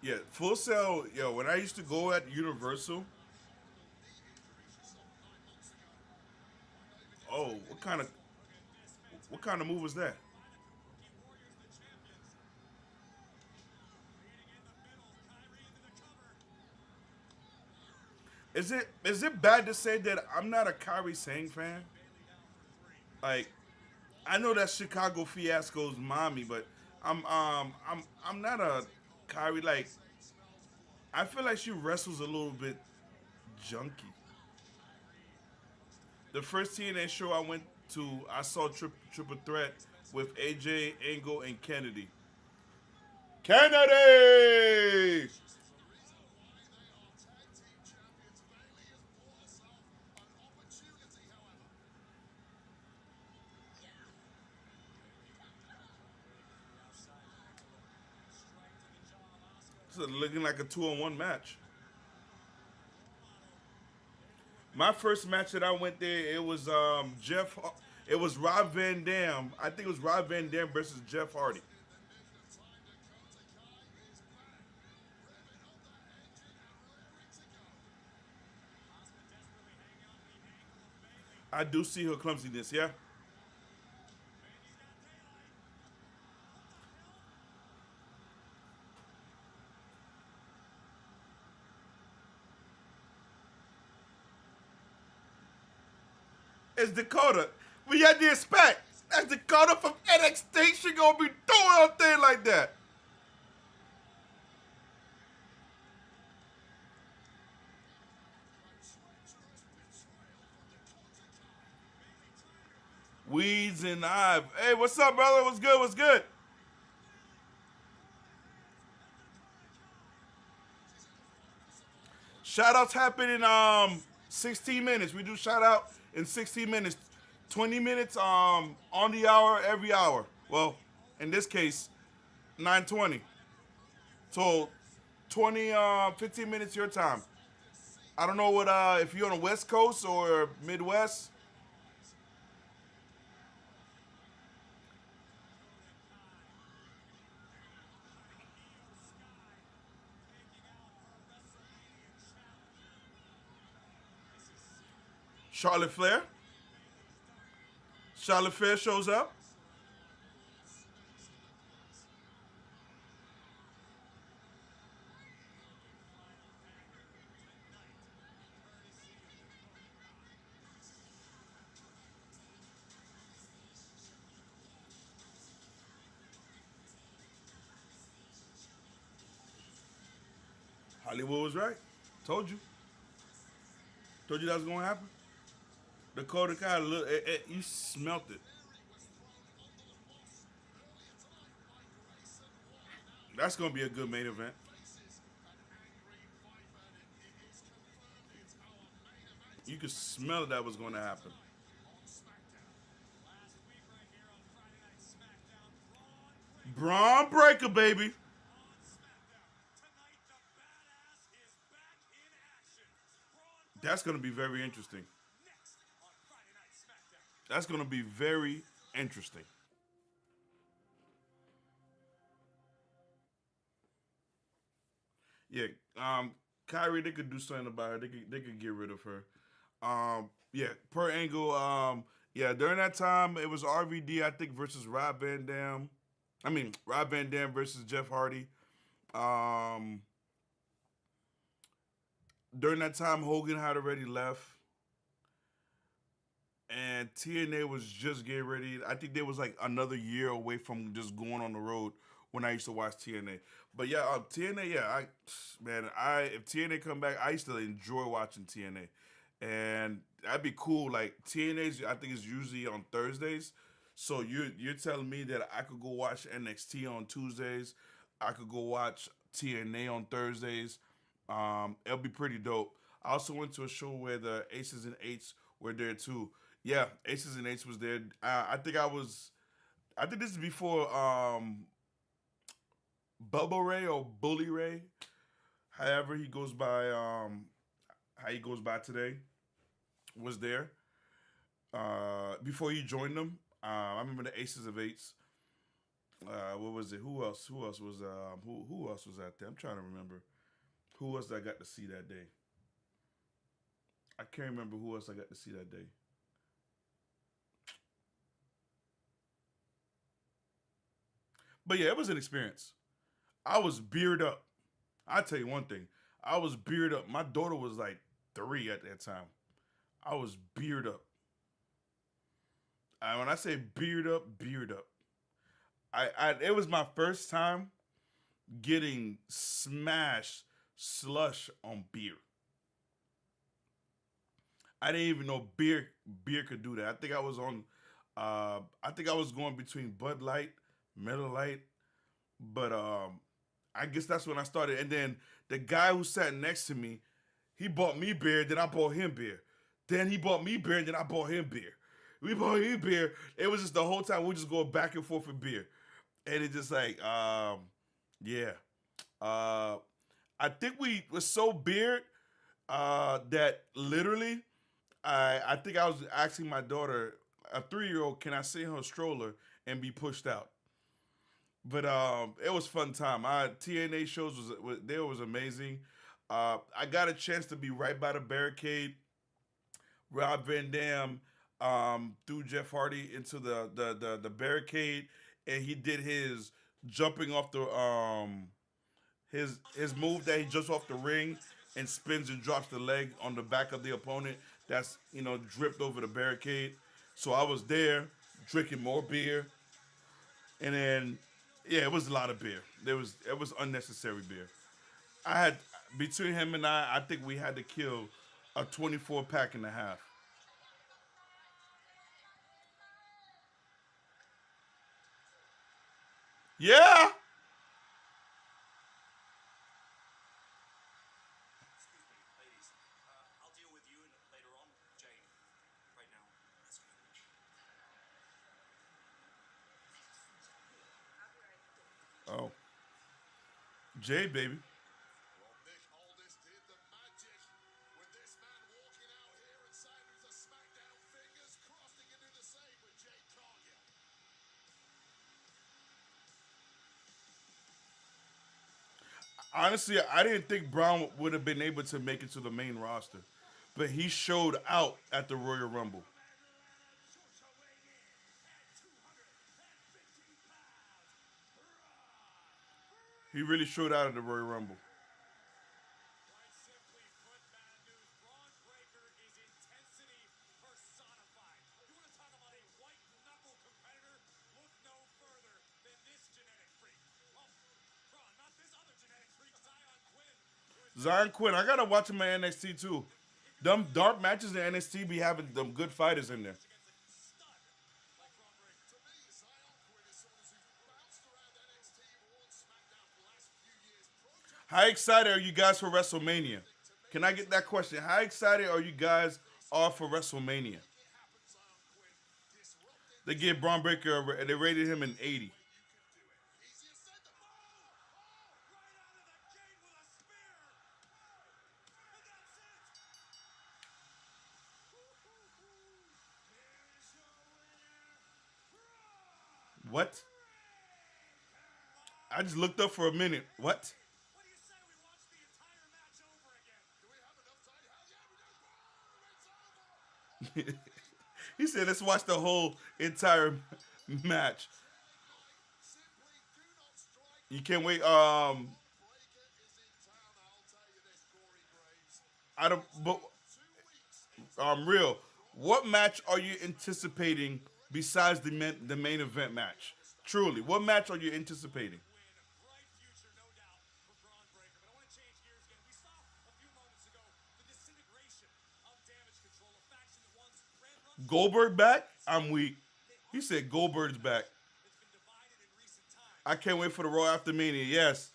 Yeah, Full Sail. Yo, when I used to go at Universal, oh, what kind of move was that? Is it bad to say that I'm not a Kyrie Sane fan? Like, I know that Chicago Fiasco's mommy, but I'm not a Kyrie. Like, I feel like she wrestles a little bit junky. The first TNA show I went to, I saw Triple Threat with AJ, Angle, and Kennedy. Kennedy! So looking like a 2-on-1 match. My first match that I went there, it was it was Rob Van Dam. I think it was Rob Van Dam versus Jeff Hardy. I do see her clumsiness, yeah. It's Dakota. We had to expect. That's Dakota from NXT. She gonna be doing a thing like that. Weeds and Ive. Hey, what's up, brother? What's good? What's good? Shout outs happen in 16 minutes. We do shout out in 16 minutes. 20 minutes on the hour every hour. Well, in this case, 9:20. So 20 15 minutes your time. I don't know what if you're on the West Coast or Midwest. Charlotte Flair. Charlotte Flair shows up. Hollywood was right. Told you. Told you that was gonna happen. Dakota Kai, look, you smelt it. That's gonna be a good main event. You could smell that was gonna happen. Braun Breaker, baby. That's gonna be very interesting. That's gonna be very interesting. Yeah, Kyrie, they could do something about her. They could get rid of her. Yeah, per angle. Yeah, during that time it was RVD, I think, versus Rob Van Dam. I mean, Rob Van Dam versus Jeff Hardy. Um, During that time, Hogan had already left, and TNA was just getting ready. I think they was like another year away from just going on the road when I used to watch TNA. But yeah, TNA, yeah, I if TNA come back, I used to enjoy watching TNA, and that'd be cool. Like TNA's, I think is usually on Thursdays. So you're telling me that I could go watch NXT on Tuesdays, I could go watch TNA on Thursdays. It'll be pretty dope. I also went to a show where the Aces and Eights were there too. Yeah, Aces and Eights was there. I think I was. I think this is before Bubba Ray or Bully Ray, however he goes by. How he goes by today was there before he joined them. I remember the Aces of Eights. What was it? Who else? Who else was? Who else was out there? I'm trying to remember. Who else I got to see that day? I can't remember who else I got to see that day. But yeah, it was an experience. I was beard up. I tell you one thing. I was beard up. My daughter was like 3 at that time. I was beard up. And when I say beard up, beard up. It was my first time getting smashed slush on beer. I didn't even know beer could do that. I think I was on I think I was going between Bud Light, Miller Light, but I guess that's when I started. And then the guy who sat next to me, he bought me beer, then I bought him beer. Then he bought me beer, and then I bought him beer. We bought him beer. It was just the whole time we just going back and forth with beer. And it just like, yeah. Uh I think we was so beard that literally I think I was asking my daughter, a 3-year old, can I sit in her stroller and be pushed out? But it was fun time. TNA shows was amazing. I got a chance to be right by the barricade. Rob Van Dam threw Jeff Hardy into the barricade, and he did his jumping off the his move that he jumps off the ring. and spins and drops the leg on the back of the opponent that's, dripped over the barricade. So I was there drinking more beer, and then yeah, it was a lot of beer. It was unnecessary beer. I had between him and I think we had to kill a 24 pack and a half. Yeah. Excuse me, ladies. I'll deal with you and later on, Jane. Right now, let's go. Oh, Jay, baby. Well, Nick Aldis did the magic with this man walking out here and saying he's a SmackDown. Fingers crossed he can do the same with Jade Cargill. Honestly, I didn't think Brown would have been able to make it to the main roster, but he showed out at the Royal Rumble. He really showed out at the Royal Rumble. Quite simply put, bad news. Braun Breaker is intensity personified. You want to talk about a white knuckle competitor? Look no further than this genetic freak. Oh, Braun, not this other genetic freak, Zion Quinn. Zion Quinn, I gotta watch him in NXT too. Them dark matches in NXT be having them good fighters in there. Against a stud like Braun Breaker. To me, Zion Quinn is someone who's bounced around NXT or on SmackDown for the last few years. How excited are you guys for WrestleMania? Can I get that question? How excited are you guys are for WrestleMania? They gave Braun Breaker, they rated him an 80. Easier said than done. Oh, right out of the gate with a spear. And that's it. Here's your winner, Braun. What? I just looked up for a minute. What? What do you say we watch the entire match over again? Do we have enough time? Hell yeah, we do. Boom, it's over. He said, let's watch the whole entire match. Simply do not strike. You can't wait. Breaker is in town. I'll tell you this, Corey Graves. I don't. But 2 weeks. real. What match are you anticipating besides the main event match? Truly, what match are you anticipating? Win. Bright future, no doubt, for Braun Breaker. But I want to change gears again. We saw a few moments ago the disintegration of Damage Control, a faction that once ran runs. Goldberg back? I'm weak. He said Goldberg's back. It's been divided in recent times. I can't wait for the Raw after Mania. Yes.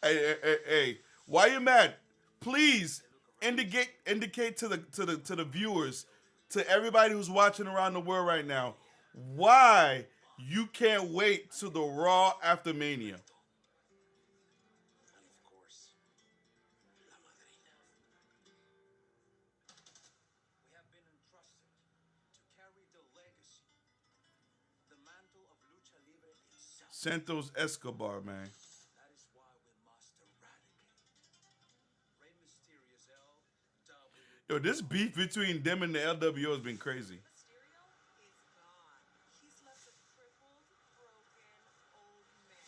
Hey. Why you mad? Please indicate to the viewers, to everybody who's watching around the world right now, why you can't wait to the Raw after Mania. And of course, La Madrina. We have been entrusted to carry the legacy, the mantle of lucha libre itself. Santos Escobar, man. That is why we must eradicate Rey Mysterio's LW. Yo, this beef between them and the LWO has been crazy. Mysterio is gone. He's left a crippled, broken old man.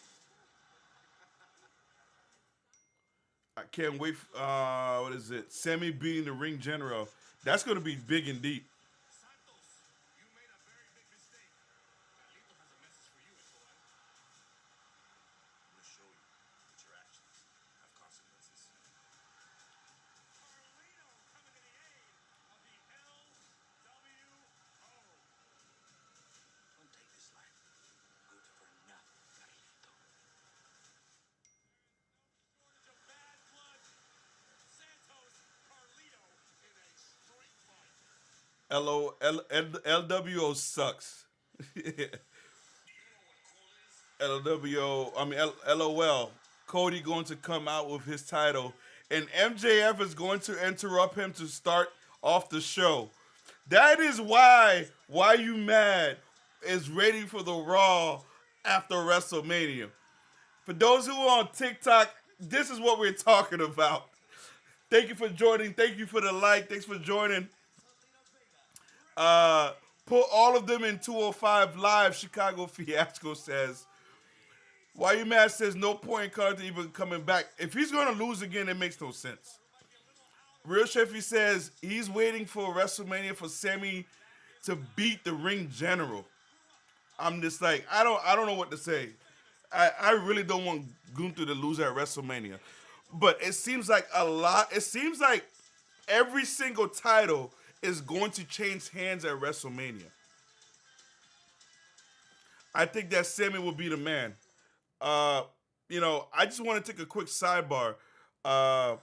I can't wait. What is it? Sammy being the ring general. That's gonna be big and deep. Santos, you made a very big mistake. Carlito has a message for you, Escobar. I'm going to show you that your actions have consequences. Carlito coming to the aid of the LWO. Don't take this life. Good for nothing, Carlito. Shortage of bad blood. Santos, Carlito in a street fight. LWO sucks. LWO. I mean LOL. Cody going to come out with his title, and MJF is going to interrupt him to start off the show. That is why you mad is ready for the Raw after WrestleMania. For those who are on TikTok, this is what we're talking about. Thank you for joining. Thank you for the like. Thanks for joining. Put all of them in 205 Live. Chicago Fiasco says. Why you mad says no point in Carter even coming back. If he's going to lose again, it makes no sense. Real Sheffy says he's waiting for WrestleMania for Sammy to beat the Ring General. I'm just like I don't know what to say. I really don't want Gunther to lose at WrestleMania, but it seems like a lot. It seems like every single title is going to change hands at WrestleMania. I think that Sammy will be the man. Uh, I just want to take a quick sidebar. Uh,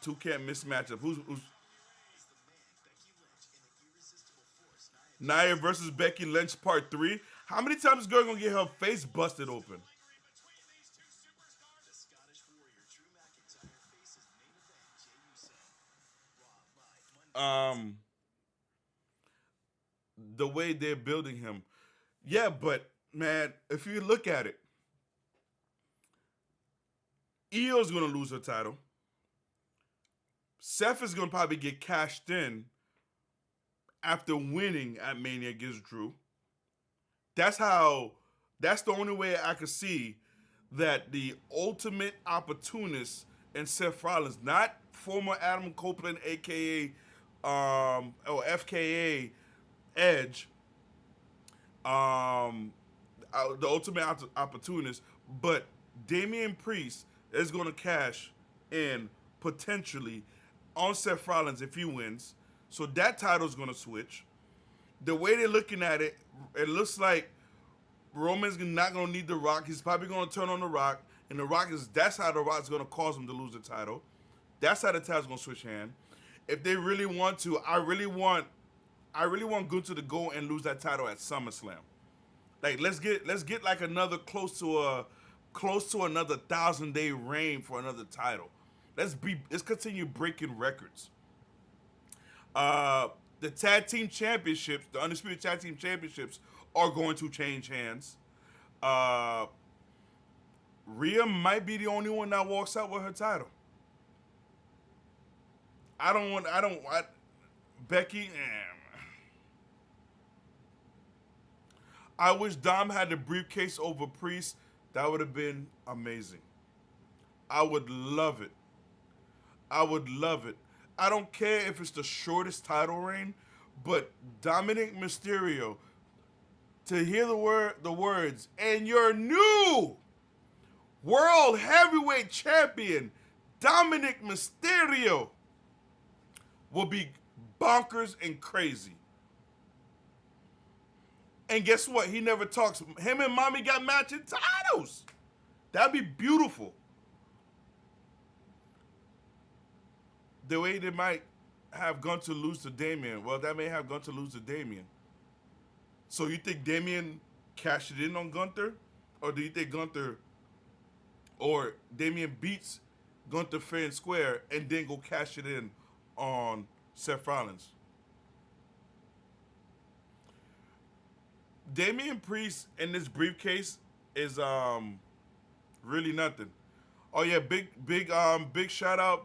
two can't miss matchup. Who's Nia versus Becky Lynch Part 3? How many times is girl gonna get her face busted open? Um, the way they're building him. Yeah, but man, if you look at it, Io's gonna lose her title. Seth is gonna probably get cashed in after winning at Mania against Drew. That's how. That's the only way I could see that the ultimate opportunist in Seth Rollins, not former Adam Copeland, aka or FKA Edge, the ultimate opportunist, but Damian Priest is going to cash in potentially on Seth Rollins if he wins. So that title's going to switch. The way they're looking at it, it looks like Roman's not going to need The Rock. He's probably going to turn on The Rock, and that's how The Rock's going to cause him to lose the title. That's how the title's going to switch hand. If they really want to, I really want Gunther to go and lose that title at SummerSlam. Like let's get like another close to another 1,000-day reign for another title. Let's continue breaking records. The tag team championships, the undisputed tag team championships, are going to change hands. Rhea might be the only one that walks out with her title. Becky. I wish Dom had the briefcase over Priest. That would have been amazing. I would love it. I would love it. I don't care if it's the shortest title reign, but Dominic Mysterio, to hear the words, and your new World Heavyweight Champion, Dominic Mysterio, will be bonkers and crazy. And guess what? He never talks. Him and Mommy got matching titles. That'd be beautiful. The way they might have Gunther lose to Damian. Well, that may have Gunther lose to Damian. So you think Damian cashed it in on Gunther? Or do you think Damian beats Gunther fair and square and then go cash it in on Seth Rollins? Damian Priest in this briefcase is really nothing. Oh yeah, big shout out,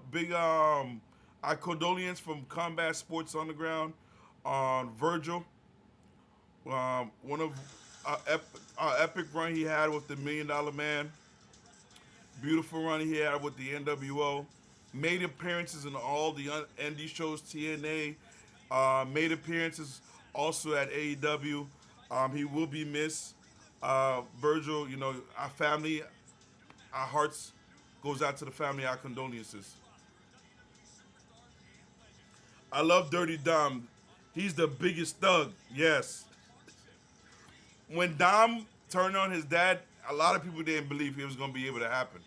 our condolence from Combat Sports Underground on Virgil. One of our epic run he had with the $1 Million Man. Beautiful run he had with the NWO. Made appearances in all the indie shows, TNA. Made appearances also at AEW. He will be missed. Virgil, our family, our hearts goes out to the family, our condolences. I love Dirty Dom. He's the biggest thug, yes. When Dom turned on his dad, a lot of people didn't believe it was going to be able to happen.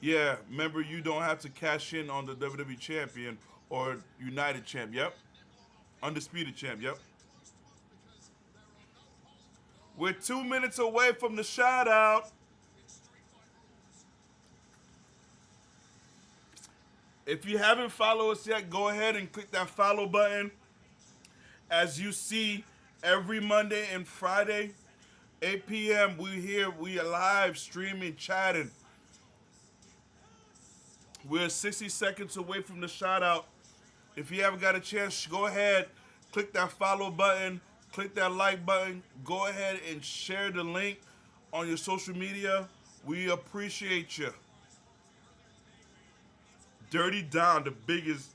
Yeah, remember, you don't have to cash in on the WWE Champion or United Champ, yep. Undisputed Champ, yep. We're 2 minutes away from the shout out. If you haven't followed us yet, go ahead and click that follow button. As you see, every Monday and Friday, 8 p.m., we are live streaming, chatting. We're 60 seconds away from the shout out. If you haven't got a chance, go ahead, click that follow button. Click that like button. Go ahead and share the link on your social media We appreciate you. Dirty Don, the biggest.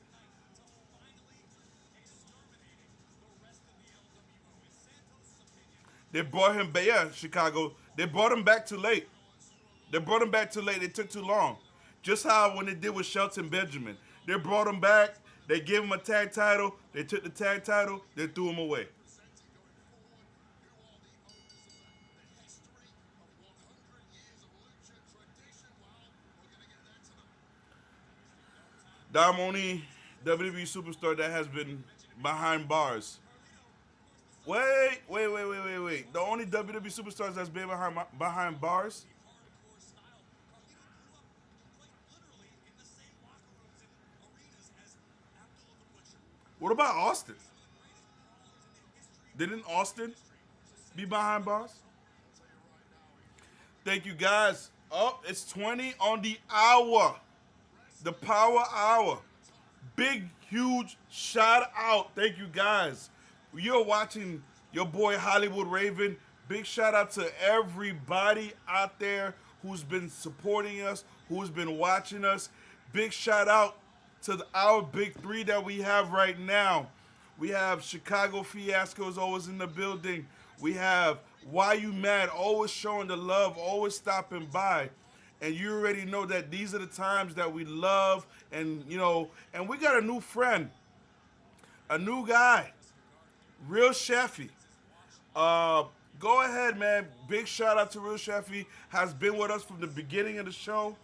They brought him back. Yeah, Chicago. They brought him back too late. They brought him back too late. It took too long. Just how when they did with Shelton Benjamin. They brought him back. They gave him a tag title. They took the tag title. They threw him away. Dom only WWE superstar that has been behind bars. Wait. The only WWE superstars that's been behind bars. What about Austin? Didn't Austin be behind bars? Thank you guys. Oh, it's 20 on the hour. The power hour. Big, huge shout out. Thank you guys. You're watching your boy Hollywood Raven. Big shout out to everybody out there who's been supporting us, who's been watching us. Big shout out to our big three that we have right now. We have Chicago Fiasco is always in the building. We have Why You Mad, always showing the love, always stopping by. And you already know that these are the times that we love, and and we got a new friend, a new guy, Real Chefy. Uh, Go ahead, man. Big shout out to Real Chefy. Has been with us from the beginning of the show.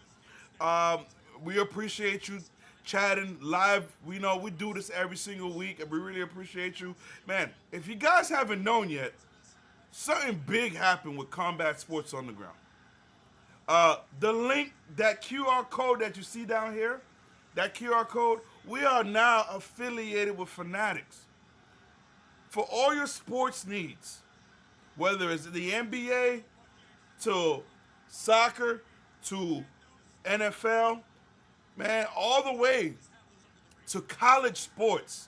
Um, we appreciate you chatting live. We know we do this every single week, and we really appreciate you, man. If you guys haven't known yet, something big happened with Combat Sports Underground. The link, that QR code that you see down here, that QR code, we are now affiliated with Fanatics. For all your sports needs, whether it's the NBA to soccer to NFL, man, all the way to college sports,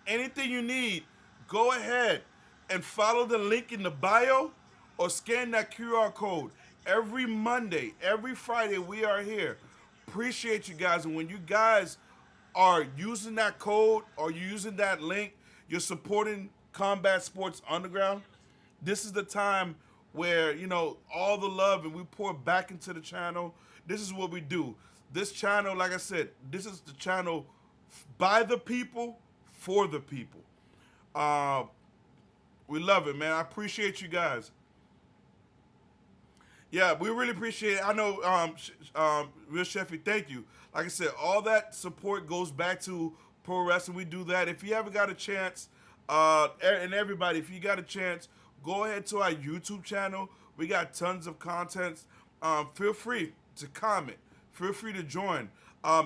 anything you need, go ahead and follow the link in the bio or scan that QR code. Every Monday, every Friday, we are here. Appreciate you guys. And when you guys are using that code or you're using that link, you're supporting Combat Sports Underground. This is the time where, all the love and we pour back into the channel. This is what we do. This channel, like I said, this is the channel by the people, for the people. We love it, man. I appreciate you guys. Yeah, we really appreciate it. I know, Real Chefy, thank you. Like I said, all that support goes back to pro wrestling. We do that. If you ever got a chance, and everybody, if you got a chance, go ahead to our YouTube channel. We got tons of content. Feel free to comment. Feel free to join.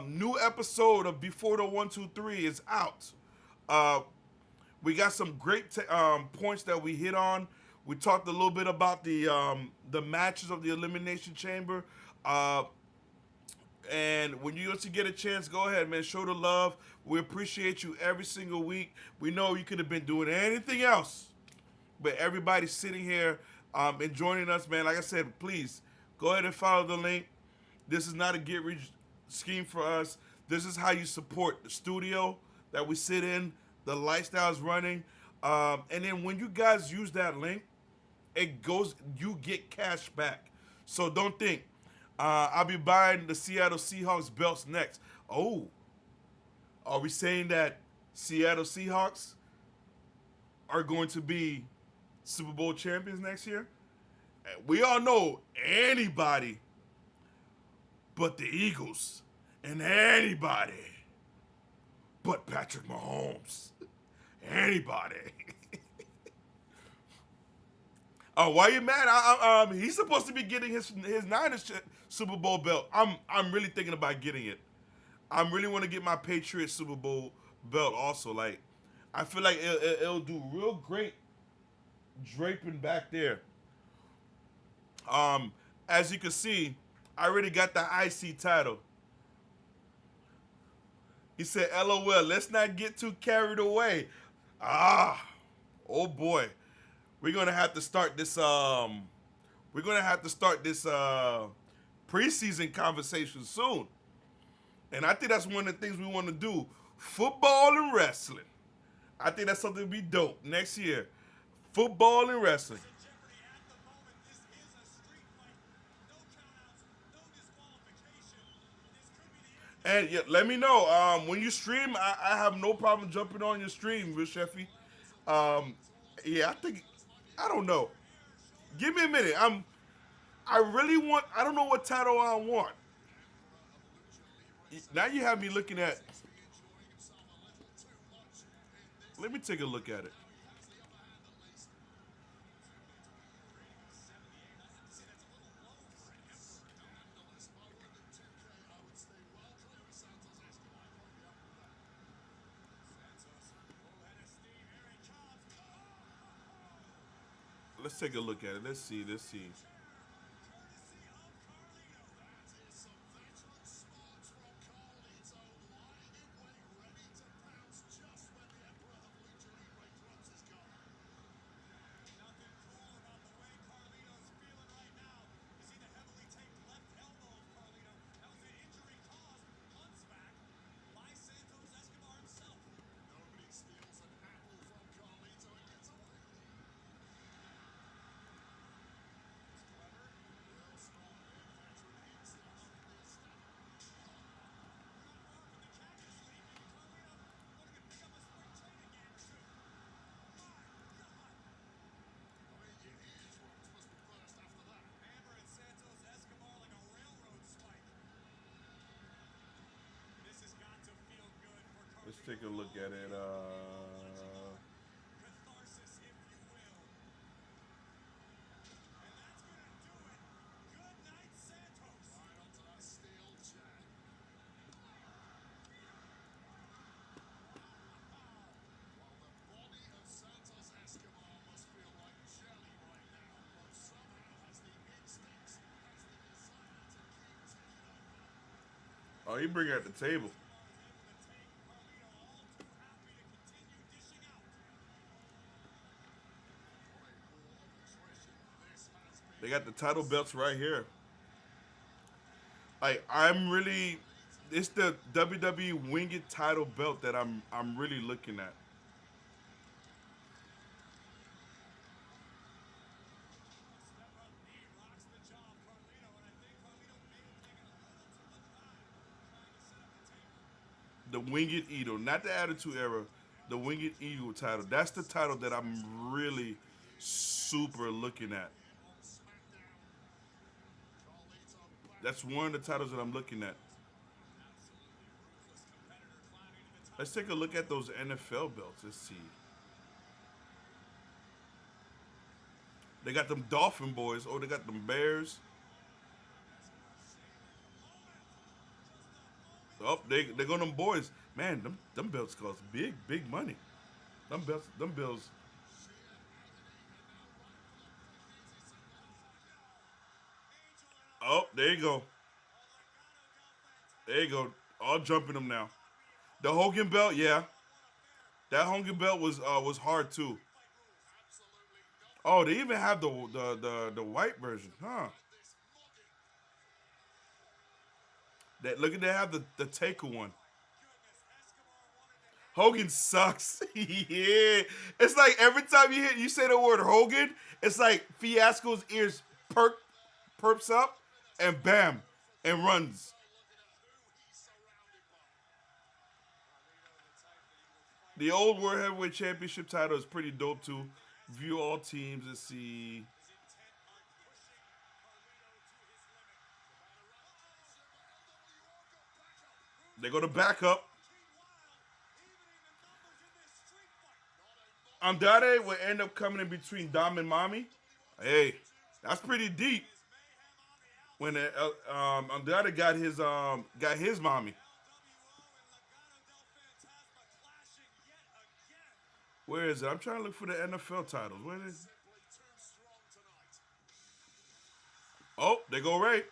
New episode of Before the 123 is out. We got some great points that we hit on. We talked a little bit about the matches of the Elimination Chamber. And when you get a chance, go ahead, man. Show the love. We appreciate you every single week. We know you could have been doing anything else, but everybody's sitting here and joining us, man. Like I said, please go ahead and follow the link. This is not a get-rich scheme for us. This is how you support the studio that we sit in, the lifestyle's running. And then when you guys use that link, you get cash back. So don't think, I'll be buying the Seattle Seahawks belts next. Oh, are we saying that Seattle Seahawks are going to be Super Bowl champions next year? We all know anybody but the Eagles and anybody but Patrick Mahomes. Anybody. Oh, why are you mad? He's supposed to be getting his Niners Super Bowl belt. I'm really thinking about getting it. I really want to get my Patriots Super Bowl belt also. Like, I feel like it'll do real great draping back there. As you can see, I already got the IC title. He said, LOL, let's not get too carried away. Oh boy. We're gonna have to start this preseason conversation soon. And I think that's one of the things we want to do. Football and wrestling. I think that's something to be dope next year. Football and wrestling. Jeopardy at the moment. This is a street fight. No countouts, no disqualification. This could be the end. And yeah, let me know. When you stream, I have no problem jumping on your stream, Rich Sheffy. Um, yeah, I don't know. Give me a minute. I really want. I don't know what title I want. Now you have me looking at. Let me take a look at it. Let's take a look at it. Let's see. Let's see. Let's take a look at it. Catharsis, if you will. And that's going to do it. Good night, Santos. Right onto that steel chair. While the body of Santos Escobar must feel like jelly right now, but somehow has the instincts, has the desire to keep taking over. Oh, he bring it at the table. They got the title belts right here. Like it's the WWE Winged title belt that I'm really looking at. The Winged Eagle, not the Attitude Era, the Winged Eagle title. That's the title that I'm really super looking at. That's one of the titles that I'm looking at. Let's take a look at those NFL belts. Let's see. They got them Dolphin boys. Oh, they got them Bears. Oh, they go them boys. Man, them belts cost big money. Them belts. Oh, there you go. There you go. All jumping them now. The Hogan belt, yeah. That Hogan belt was hard too. Oh, they even have the white version, huh? That look at they have the Taker one. Hogan sucks. Yeah, it's like every time you say the word Hogan, it's like Fiasco's ears perps up, and bam, and runs. The old World Heavyweight Championship title is pretty dope too. View all teams and see. They go to backup. Andrade will end up coming in between Dom and Mommy. Hey, that's pretty deep. When Andrade got his mommy. Where is it? I'm trying to look for the NFL titles. Where is it? Oh, they go right.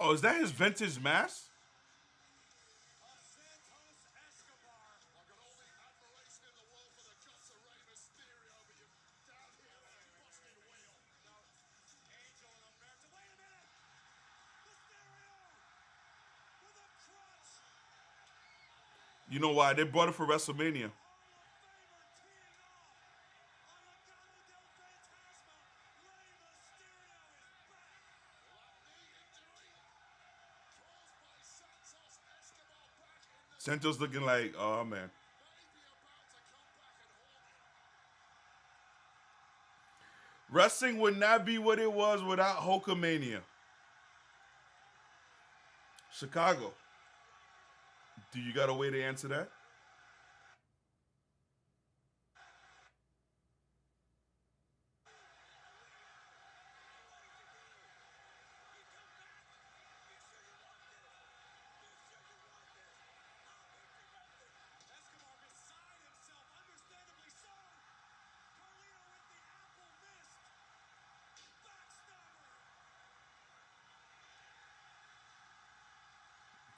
Oh, is that his vintage mask? Santos Escobar. I've got all the admiration in the world for the guts of Rey Mysterio, but you're down here on a busted wheel. No, Angel and Umberto. Wait a minute! Mysterio with a crutch. You know why? They brought it for WrestleMania. Hall of Famer teeing off on Legado del Fantasma. Rey Mysterio is back. That knee injury caused by Santos Escobar back in the Santos looking like, oh man. maybe about to come back and haunt him. Wrestling would not be what it was without Hulkamania. Chicago. Do you got a way to answer that? Escobar beside himself, understandably so. Carlito with the apple mist. Backstabber.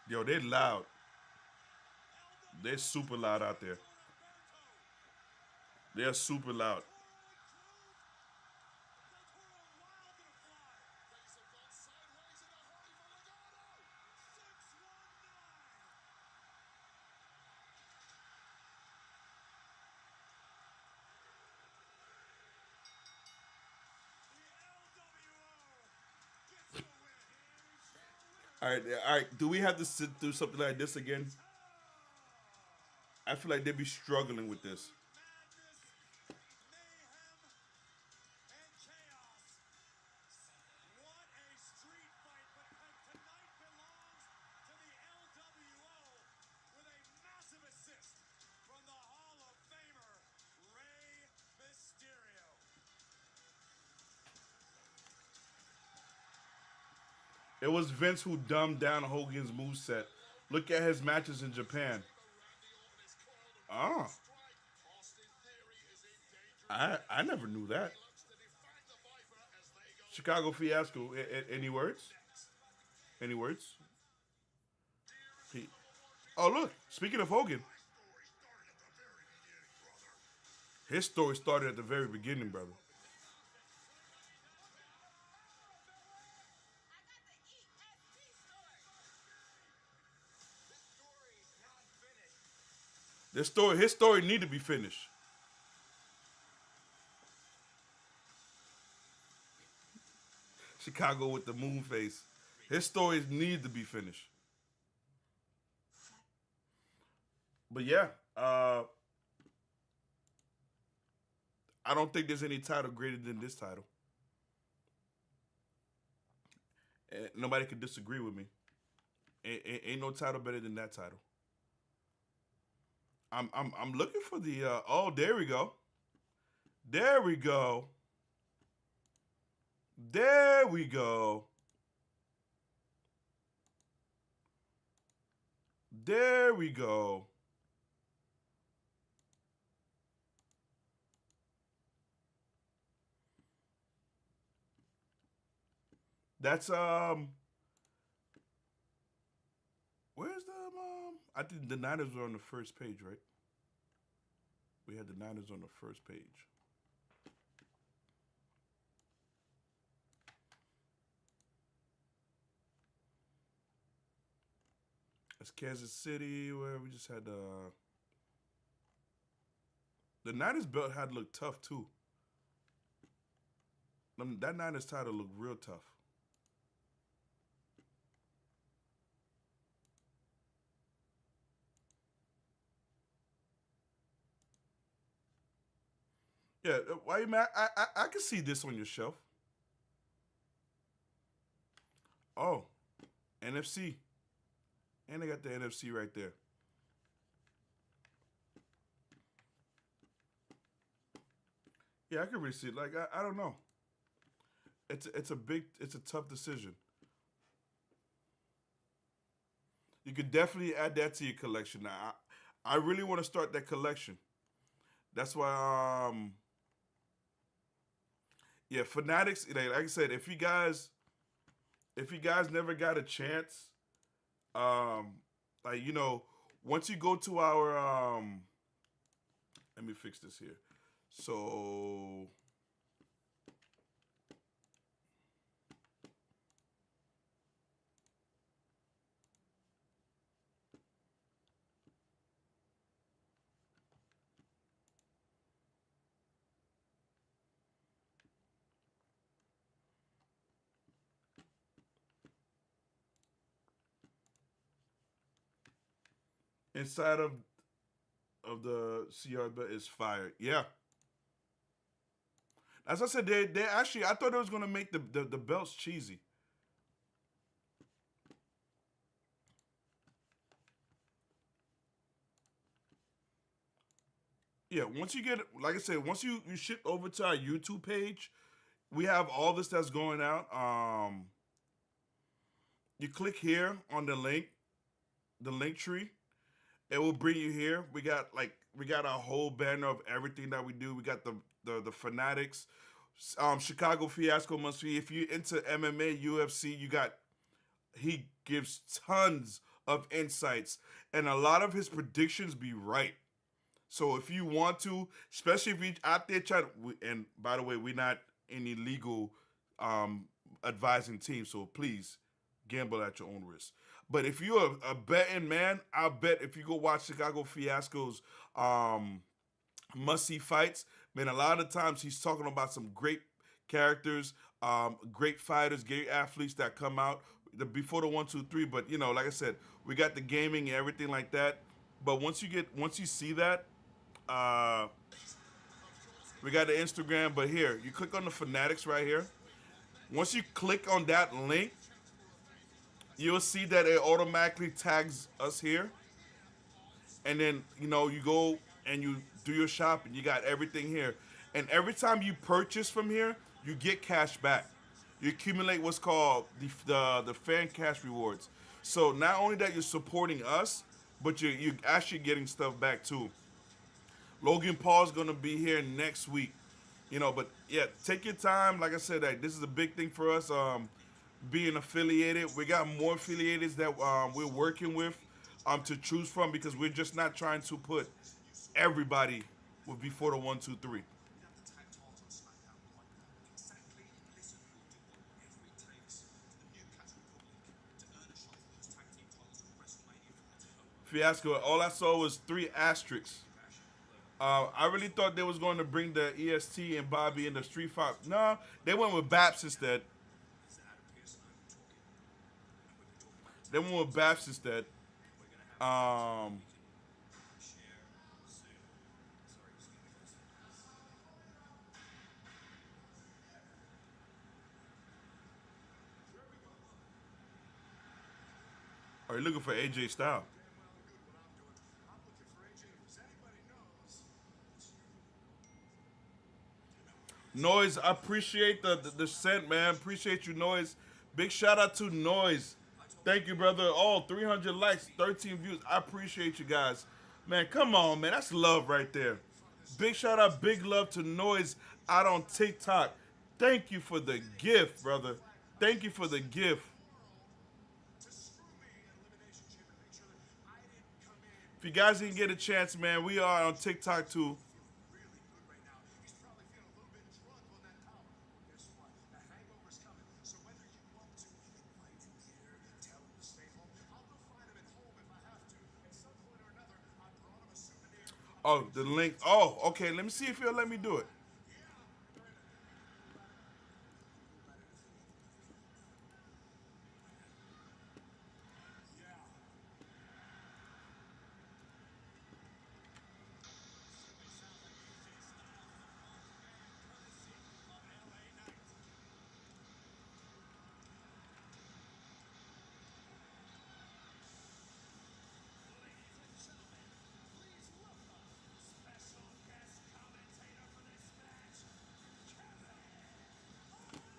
Yo, they loud. LW They're super loud out there. Umberto. They're super loud. Things have gone sideways in a hurry for Legado. 619. The LWO gets the win. All right. Do we have to sit through something like this again? I feel like they'd be struggling with this. Madness, mayhem, and chaos. What a street fight, but tonight belongs to the LWO with a massive assist from the Hall of Famer, Rey Mysterio. It was Vince who dumbed down Hogan's moveset. Look at his matches in Japan. Randy Orton is coiled and Ah, strike. Austin Theory is in danger. I never knew that. He looks to defang the Viper as they go. Chicago Fiasco. Any words? Any words? He, oh, look. Speaking of Hogan, his story started at the very beginning, brother. His story need to be finished. Chicago with the moon face. His stories need to be finished. But yeah, I don't think there's any title greater than this title. Nobody could disagree with me. Ain't no title better than that title. I'm looking for the oh, there we go. There we go. There we go. There we go. That's where's the I think the Niners were on the first page, right? We had the Niners on the first page. That's Kansas City, where we just had the Niners belt had looked tough too. That Niners title looked real tough. Yeah, why you mad? I can see this on your shelf. Oh, NFC. And they got the NFC right there. Yeah, I can really see it. Like I don't know. It's a tough decision. You could definitely add that to your collection. Now, I really want to start that collection. That's why yeah, Fanatics. Like I said, if you guys if you guys never got a chance, um, like once you go to our let me fix this here. So inside of the CR belt is fire. Yeah, as I said, they actually I thought they was gonna make the belts cheesy. Yeah, once you get like I said, once you ship over to our YouTube page, we have all this that's going out. You click here on the link tree. It will bring you here. We got a whole banner of everything that we do. We got the fanatics, Chicago Fiasco must be. If you're into MMA, UFC, you got he gives tons of insights, and a lot of his predictions be right. So if you want to, especially if you out there trying, and by the way, we're not any legal um, advising team, so please gamble at your own risk. But if you're a betting man, I'll bet if you go watch Chicago Fiasco's must see fights, man, a lot of times he's talking about some great characters, great fighters, great athletes that come out before the 1, 2, 3. But like I said, we got the gaming and everything like that. But once you see that, uh, we got the Instagram. But here, you click on the Fanatics right here. Once you click on that link, you'll see that it automatically tags us here. And then you go and you do your shopping. You got everything here, and every time you purchase from here, you get cash back. You accumulate what's called the fan cash rewards. So not only that you're supporting us, but you're actually getting stuff back too. Logan Paul's gonna be here next week. But yeah, take your time. Like I said, this is a big thing for us. Being affiliated, we got more affiliates that we're working with to choose from because we're just not trying to put everybody with before the 1, 2, 3. We have the tag titles on SmackDown right now. Exactly. Listen, we'll do whatever it takes to the new Catch Republic to earn a shot for those tag team titles at WrestleMania 42. Fiasco. All I saw was 3 asterisks. I really thought they was going to bring the EST and Bobby in the Street Fight. No, they went with Baps instead. This is Adam Pearce and I were talking. And we've been talking about They went with Baps instead. we're going to have Um, share soon. Sorry, excuse me, guys. are you looking for AJ Styles? I'm looking for AJ. If anybody knows, Noise, I appreciate the sent, man. Appreciate you, Noise. Big shout out to Noise. Thank you, brother. All 300 likes, 13 views. I appreciate you guys. Man, come on, man. That's love right there. Big shout out, big love to Noise out on TikTok. Thank you for the gift, brother. Thank you for the gift. to screw me in Elimination Chamber, make sure that I didn't come in If you guys didn't get a chance, man, we are on TikTok too. really good right now. He's probably feeling a little bit drunk on that power. Well, guess what? The hangover's coming. So whether you want to invite him here, tell him to stay home, I'll go find him at home if I have to. At some point or another, I brought him a souvenir. Oh, the link. Oh, okay. Let me see if he'll let me do it.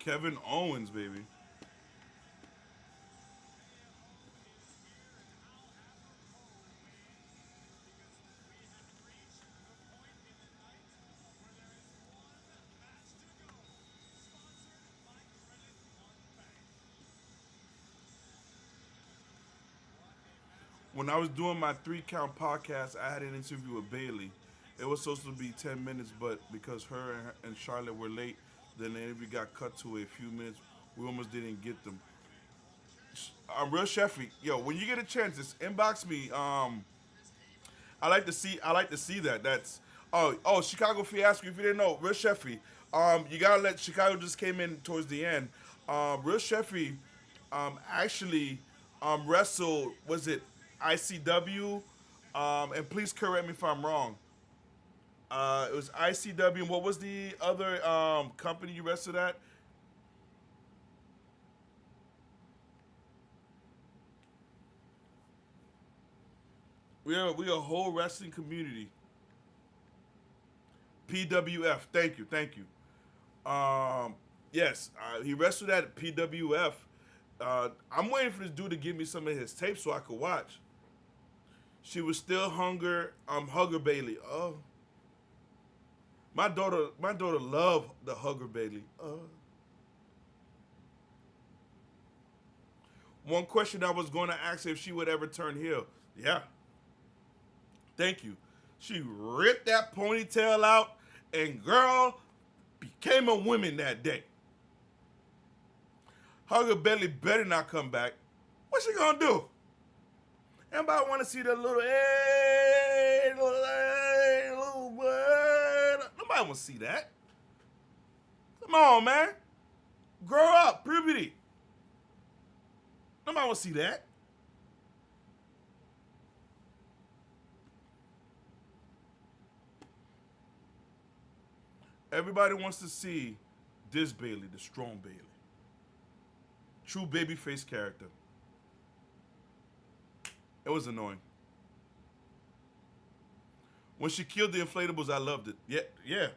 Kevin Owens, baby. when I was doing my 3 count podcast, I had an interview with Bailey. It was supposed to be 10 minutes, but because her and Charlotte were late, then the interview got cut to a few minutes. We almost didn't get them. Real Sheffy, yo, when you get a chance, just inbox me. I like to see that. That's Chicago Fiasco. If you didn't know, Real Sheffy. You gotta let Chicago just came in towards the end. Real Sheffy, actually, wrestled. Was it ICW? And please correct me if I'm wrong. It was ICW. And what was the other company you wrestled at? We a whole wrestling community. PWF. Thank you, thank you. Yes, he wrestled at PWF. I'm waiting for this dude to give me some of his tapes so I could watch. She was still Hugger Bailey. Oh, my daughter loved the Hugger Bailey. One question I was going to ask her if she would ever turn heel. Yeah, thank you. She ripped that ponytail out, and girl became a woman that day. Hugger Bailey better not come back. What's she gonna do? Anybody want to see the little little bird? Nobody want to see that. Come on, man. Grow up, puberty. Nobody want to see that. Everybody wants to see this Bailey, the strong Bailey. True babyface character. It was annoying. When she killed the inflatables, I loved it. Yeah, yeah.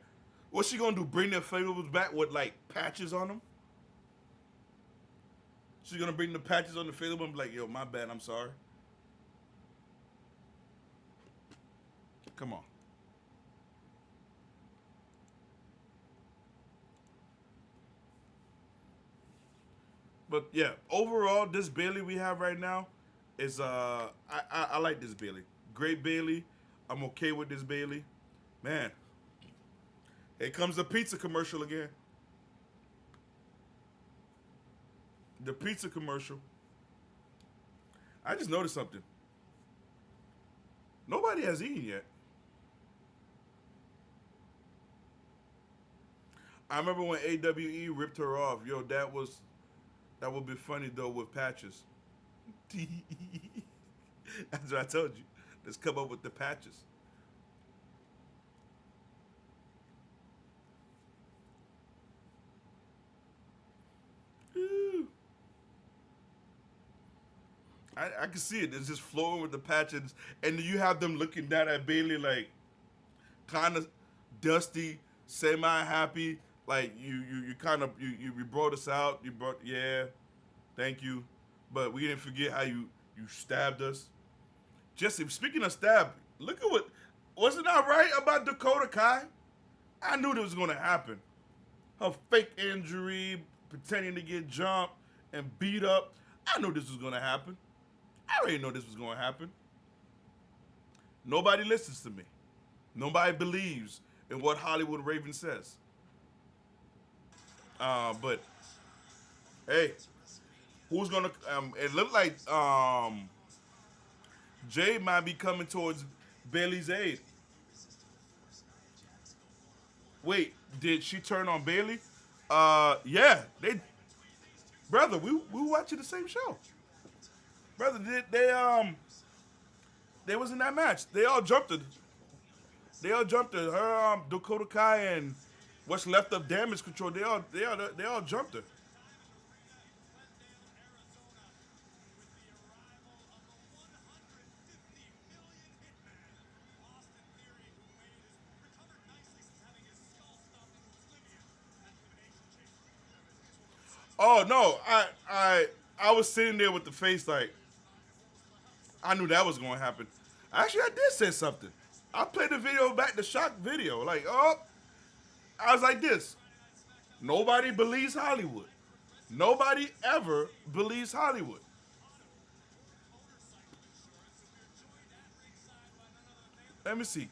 What's she gonna do? Bring the inflatables back with like patches on them? She's gonna bring the patches on the inflatable and be like, yo, my bad, I'm sorry. Come on. But yeah, overall, this Bailey we have right now is I like this Bailey. Great Bailey. I'm okay with this Bailey. Man, here comes the pizza commercial again. The pizza commercial. I just noticed something. Nobody has eaten yet. I remember when AWE ripped her off. Yo, that would be funny though with patches. That's what I told you. Let's come up with the patches. Ooh. I can see it. It's just flowing with the patches, and you have them looking down at Bailey like kind of dusty, semi-happy. Like you kind of you brought us out. You brought yeah, thank you, but we didn't forget how you stabbed us. Jesse, speaking of stab, look at what wasn't I right about Dakota Kai? I knew this was gonna happen. Her fake injury, pretending to get jumped and beat up. I knew this was gonna happen. I already know this was gonna happen. Nobody listens to me. Nobody believes in what Hollywood Raven says. But hey, who's gonna? It looked like Jade might be coming towards Bailey's aid. Wait, did she turn on Bailey? Yeah, brother, we watching the same show. Brother, they was in that match. They all jumped her. They all jumped her. Her Dakota Kai and what's left of Damage Control. They all jumped her. Oh no, I was sitting there with the face like I knew that was gonna happen. Actually, I did say something. I played the video back, the shock video. Like, oh, I was like this. Nobody believes Hollywood. Nobody ever believes Hollywood. Let me see.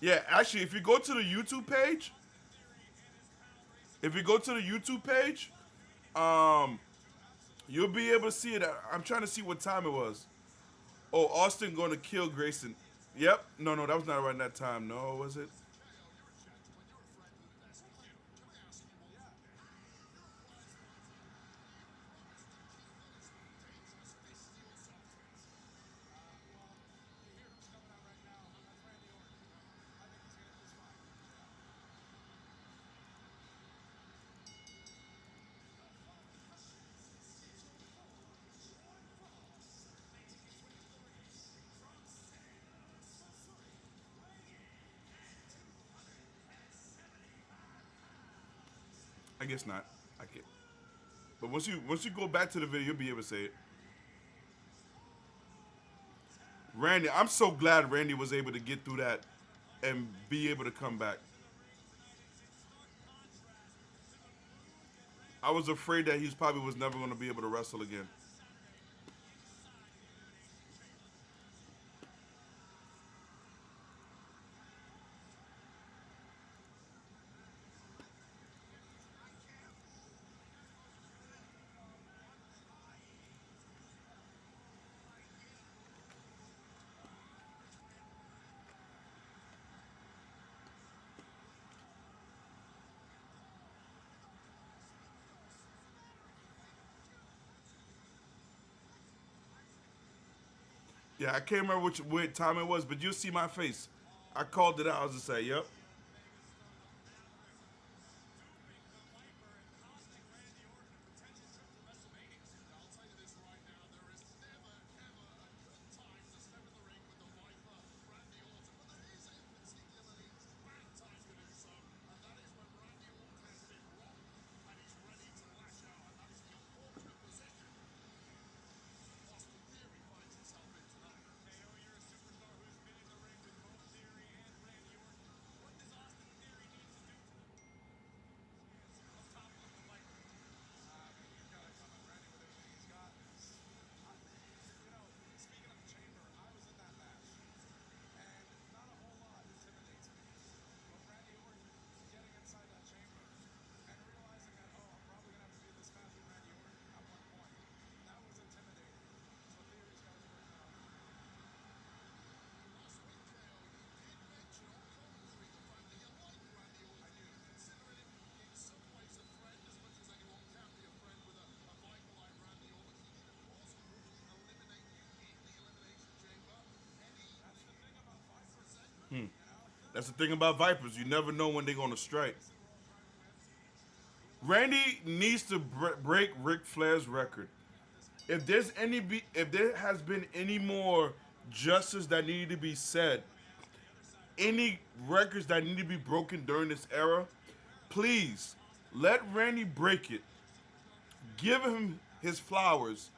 Yeah, actually, if you go to the YouTube page, um, you'll be able to see it. I'm trying to see what time it was. Oh, Austin going to kill Grayson. Yep. No, no, that was not around that time. No, was it? I guess not. I can't. But once you go back to the video, you'll be able to say it. Randy, I'm so glad Randy was able to get through that and be able to come back. I was afraid that he's probably was never going to be able to wrestle again. Yeah, I can't remember what time it was, but you'll see my face. I called it out. I was just like, yep. That's the thing about Vipers. You never know when they're going to strike. Randy needs to break Ric Flair's record. If there has been any more justice that needed to be said, any records that need to be broken during this era, please let Randy break it. Give him his flowers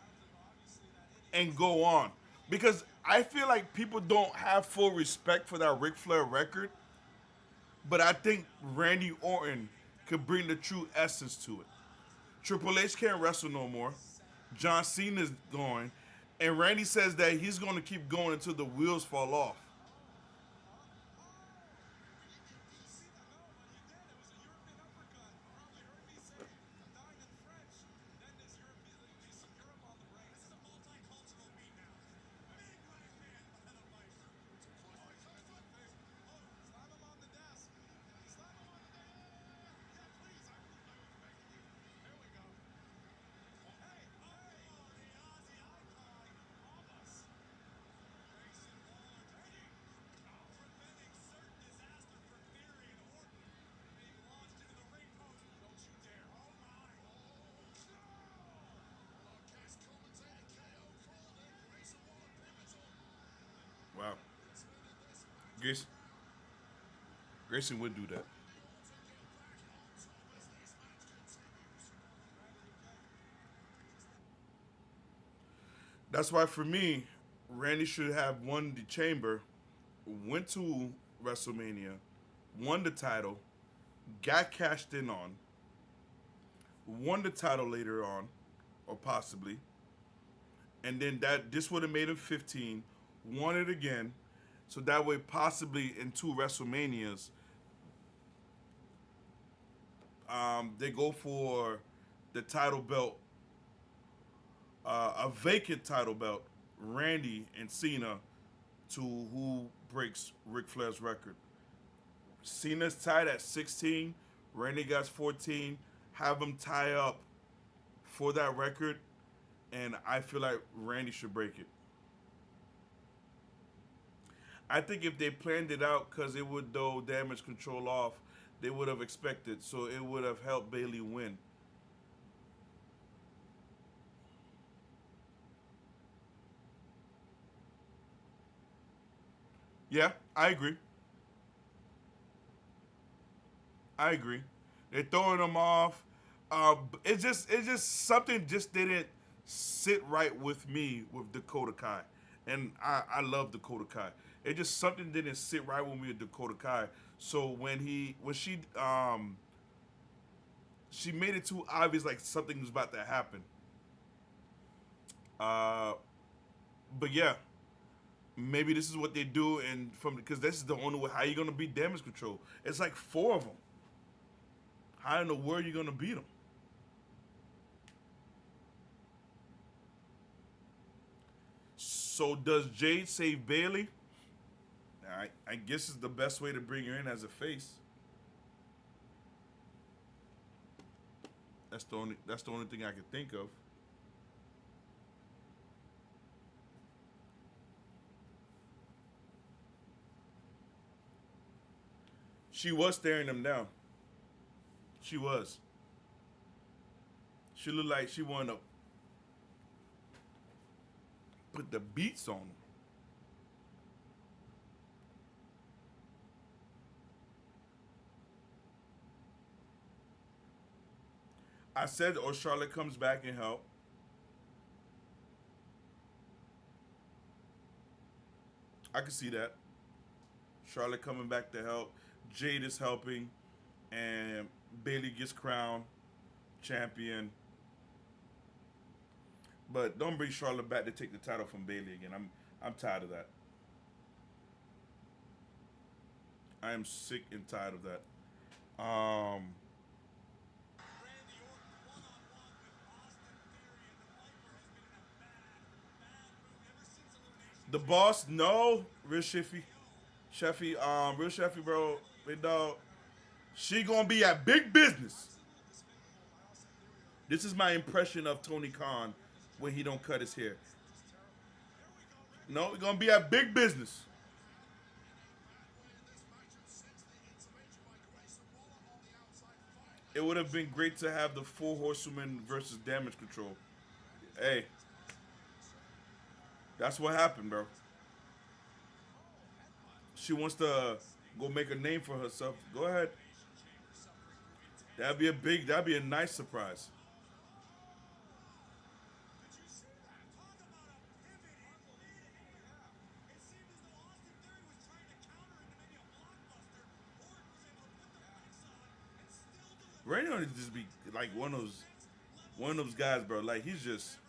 and go on. Because I feel like people don't have full respect for that Ric Flair record, but I think Randy Orton could bring the true essence to it. Triple H can't wrestle no more. John Cena's going. And Randy says that he's going to keep going until the wheels fall off. Wow. Grayson, Grayson would do that. That's why for me, Randy should have won the chamber, went to WrestleMania, won the title, got cashed in on, won the title later on, or possibly, and then this would have made him 15, won it again, so that way possibly in two WrestleManias, they go for the title belt, a vacant title belt, Randy and Cena, to who breaks Ric Flair's record. Cena's tied at 16, Randy got 14. Have them tie up for that record, and I feel like Randy should break it. I think if they planned it out, because it would throw damage control off, they would have expected, so it would have helped Bailey win. Yeah, I agree. I agree. They're throwing them off. It's just something just didn't sit right with me with Dakota Kai, and I love Dakota Kai. It just something didn't sit right with me with Dakota Kai. So when she made it too obvious like something was about to happen. Uh, but yeah, maybe this is what they do, and from because this is the only way how you gonna beat damage control. It's like four of them. How in the world you gonna beat them? So does Jade save Bailey? I guess it's the best way to bring her in as a face. That's the only thing I could think of. She was staring them down. She was. She looked like she wanted to put the beats on them. I said, or Charlotte comes back and help. I can see that. Charlotte coming back to help. Jade is helping, and Bailey gets crowned champion. But don't bring Charlotte back to take the title from Bailey again. I'm tired of that. I am sick and tired of that. Um, Randy Orton one-on-one with Austin Theory, and the Viper has been in a bad mood ever since Elimination the Chamber. boss, no, real real Sheffy, bro, big dog. She gonna be at big business. This is my impression of Tony Khan when he don't cut his hair. No, we're gonna be at big business. It would have been great to have the four horsewomen versus damage control. Hey, that's what happened, bro. She wants to go make a name for herself. Go ahead. That'd be a nice surprise. Did you see that? Talk about a pivot in mid-air. It seemed as though Austin Theory was trying to counter into maybe a blockbuster. Orton was able to put the brakes on and still deliver. Randy ought to just be like one of those guys, bro. Like he's just,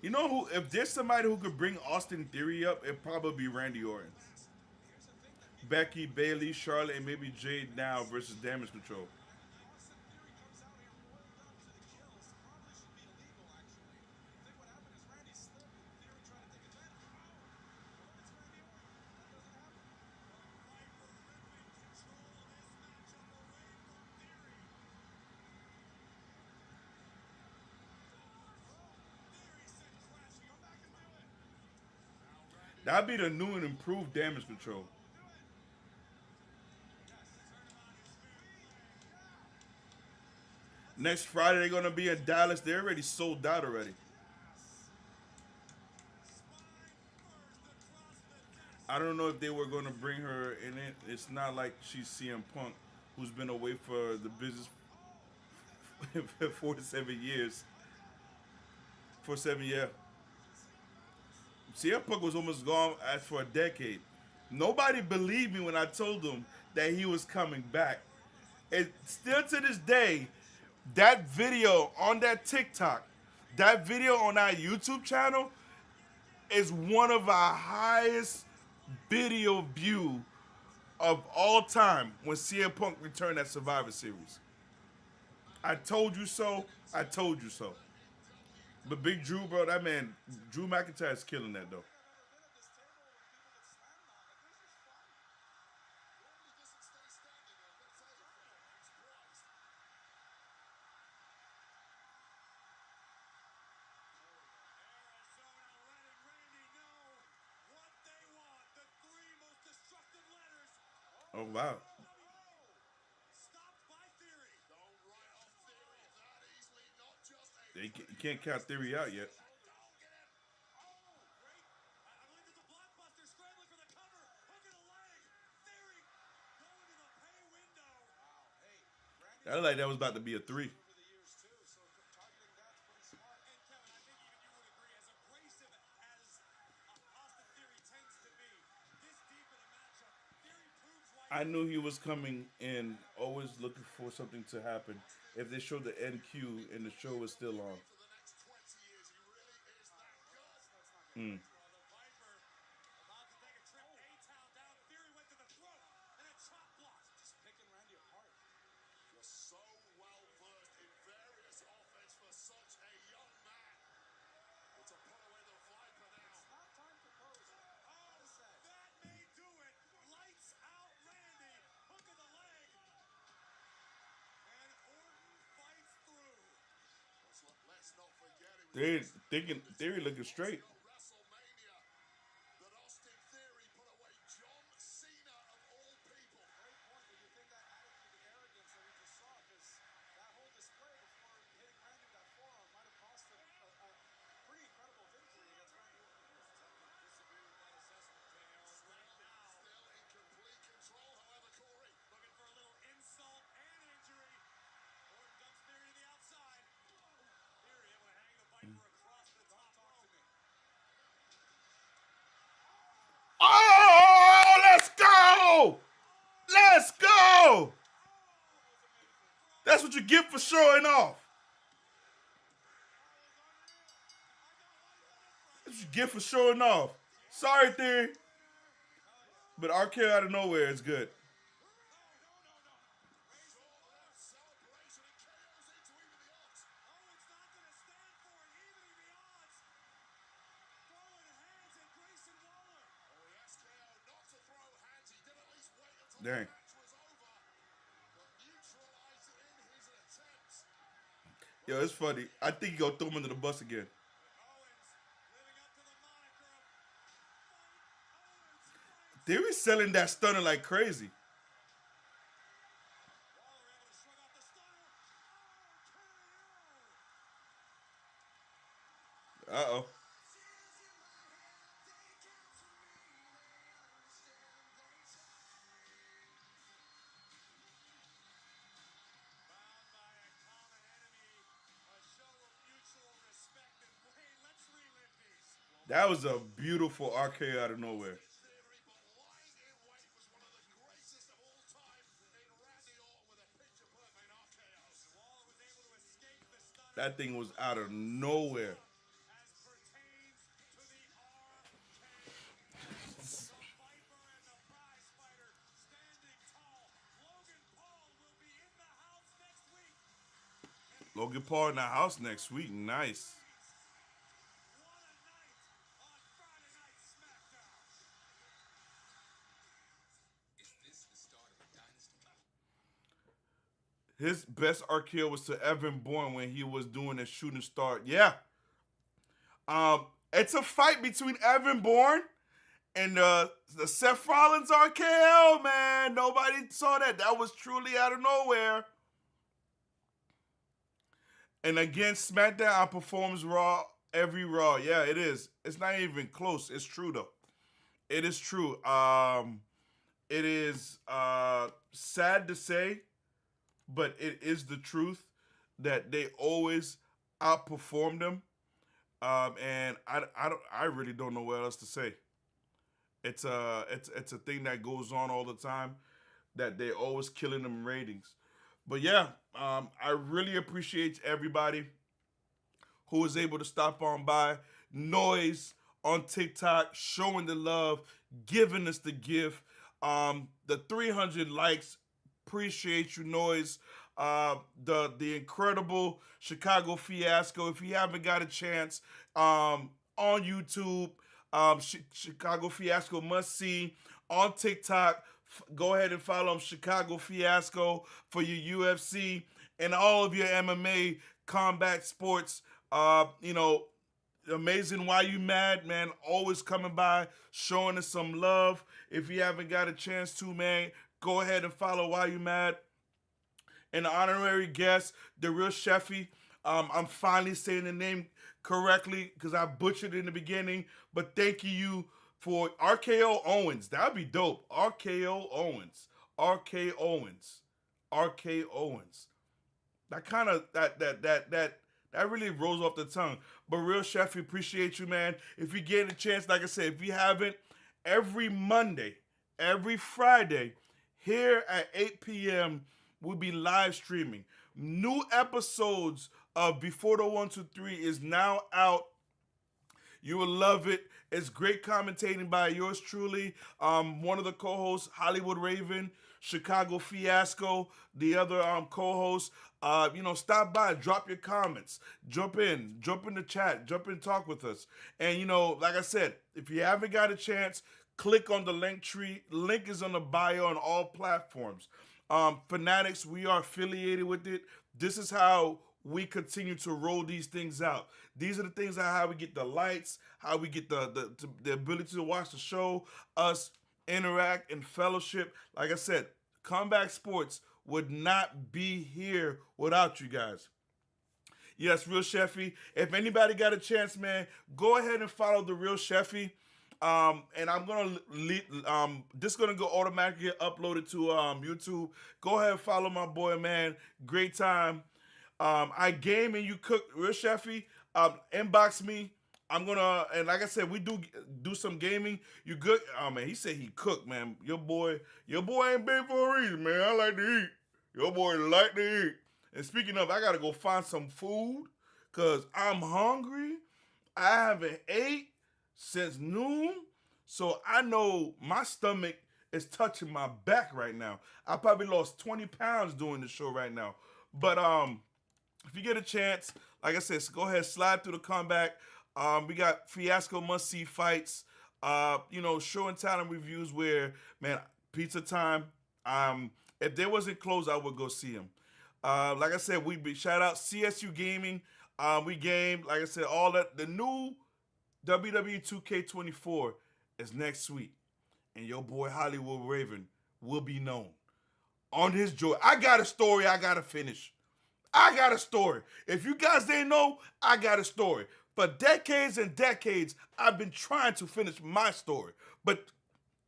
you know who? If there's somebody who could bring Austin Theory up, it'd probably be Randy Orton. Becky, Bailey, Charlotte, and maybe Jade now versus Damage Control. Austin Theory comes out here rolled up to the kills. Probably should be illegal, actually. I think what happened is Randy slipped and Theory tried to take advantage. Oh, well, it's Randy Orton. That doesn't happen. Viper ripping control of this matchup away from Theory. Theory sent crashing. Go back and do it. Now Randy. That'd be the new and improved Damage Control. Next Friday they're gonna be in Dallas. They're already sold out already. I don't know if they were gonna bring her in it. It's not like she's CM Punk, who's been away for the business for 47 years. For 7 years. CM Punk was almost gone for a decade. Nobody believed me when I told them that he was coming back. And still to this day, that video on that TikTok, that video on our YouTube channel is one of our highest video view of all time when CM Punk returned at Survivor Series. I told you so. I told you so. But Big Drew, bro, that man, Drew McIntyre is killing that though. Oh wow, you can't count Theory out yet. I like that was about to be a three. I knew he was coming in, always looking for something to happen. If they showed the NQ and the show was still on. Mm. So well versed in various offense for such a young man. But to put away the Viper now. It's not time to pose. That may do it. Lights out Randy. Hook of the leg. And Orton fights through. Let's not forget it was They thinking Theory looking straight. WrestleMania that Austin Theory put away John Cena of all people. Great point. When you think that attitude and arrogance that we just saw, because that whole display before hitting Randy with that forearm might have cost him a pretty incredible victory against Randy Orton. Disagree with that assessment, JR. Right now, still in complete control, however, Corey. Looking for a little insult and injury. Orton dumps Theory to the outside. Theory able to hang the Viper across the top rope. Oh, let's go! Let's go! That's what you get for showing off. That's what you get for showing off. Sorry, Theory. But RKO out of nowhere is good. Dang. Yo, it's funny. I think he gonna throw him under the bus again. Theory's selling that stunner like crazy. Uh-oh. That was a beautiful RKO out of nowhere. That thing was out of nowhere. Logan Paul in the house next week. Nice. His best RKO was to Evan Bourne when he was doing a shooting star. Yeah. It's a fight between Evan Bourne and the Seth Rollins RKO, man. Nobody saw that. That was truly out of nowhere. And again, SmackDown outperforms Raw every Raw. Yeah, it is. It's not even close. It's true, though. It is true. It is sad to say, but it is the truth that they always outperform them. And I really don't know what else to say. It's a thing that goes on all the time. That they're always killing them ratings. But yeah, I really appreciate everybody who was able to stop on by. Noise on TikTok, showing the love, giving us the gift. The 300 likes, appreciate you, Noise. The incredible Chicago Fiasco. If you haven't got a chance, on YouTube, Chicago Fiasco must see on TikTok. Go ahead and follow him, Chicago Fiasco, for your UFC and all of your MMA combat sports. Amazing Why You Mad, man, always coming by, showing us some love. If you haven't got a chance to, man, go ahead and follow Why You Mad. And the honorary guest, the real Sheffy. I'm finally saying the name correctly because I butchered it in the beginning. But thank you for RKO Owens. That'd be dope. RKO Owens. RK Owens. RK Owens. That really rolls off the tongue. But real Chef, we appreciate you, man. If you get a chance, like I said, if you haven't, every Monday, every Friday, here at 8 p.m., we'll be live streaming. New episodes of Before the 123 is now out. You will love it. It's great commentating by yours truly. One of the co-hosts, Hollywood Raven, Chicago Fiasco, the other co-host. Stop by, drop your comments, jump in the chat, jump in, talk with us. And like I said, if you haven't got a chance, click on the link tree. Link is on the bio on all platforms. Fanatics, we are affiliated with it. This is how we continue to roll these things out. These are the things how we get the lights, how we get the ability to watch the show, us interact and fellowship. Like I said, Combat Sports would not be here without you guys. Yes, Real Chefy. If anybody got a chance, man, go ahead and follow the Real Chefy. And I'm gonna this is gonna go automatically uploaded to YouTube. Go ahead and follow my boy, man. Great time. I game and you cook, Real Chefy. Inbox me. I'm gonna, and like I said, we do some gaming. You good? Oh man, he said he cooked, man. Your boy ain't big for a reason, man. I like to eat. Your boy like to eat. And speaking of, I gotta go find some food cause I'm hungry. I haven't ate since noon, so I know my stomach is touching my back right now. I probably lost 20 pounds doing the show right now. But if you get a chance, like I said, so go ahead, slide through the comeback. We got Fiasco must-see fights, show and talent reviews where, man, pizza time. If there wasn't closed, I would go see him. Like I said, shout out CSU Gaming. We game, like I said, all that. The new WWE 2K24 is next week. And your boy Hollywood Raven will be known. On his joy. I got a story I got to finish. I got a story. If you guys didn't know, I got a story. For decades and decades, I've been trying to finish my story. But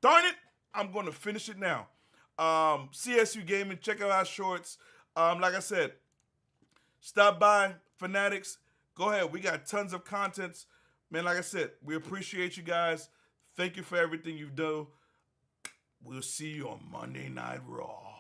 darn it, I'm going to finish it now. CSU Gaming, check out our shorts. Like I said, stop by, Fanatics. Go ahead. We got tons of contents. Man, like I said, we appreciate you guys. Thank you for everything you do. We'll see you on Monday Night Raw.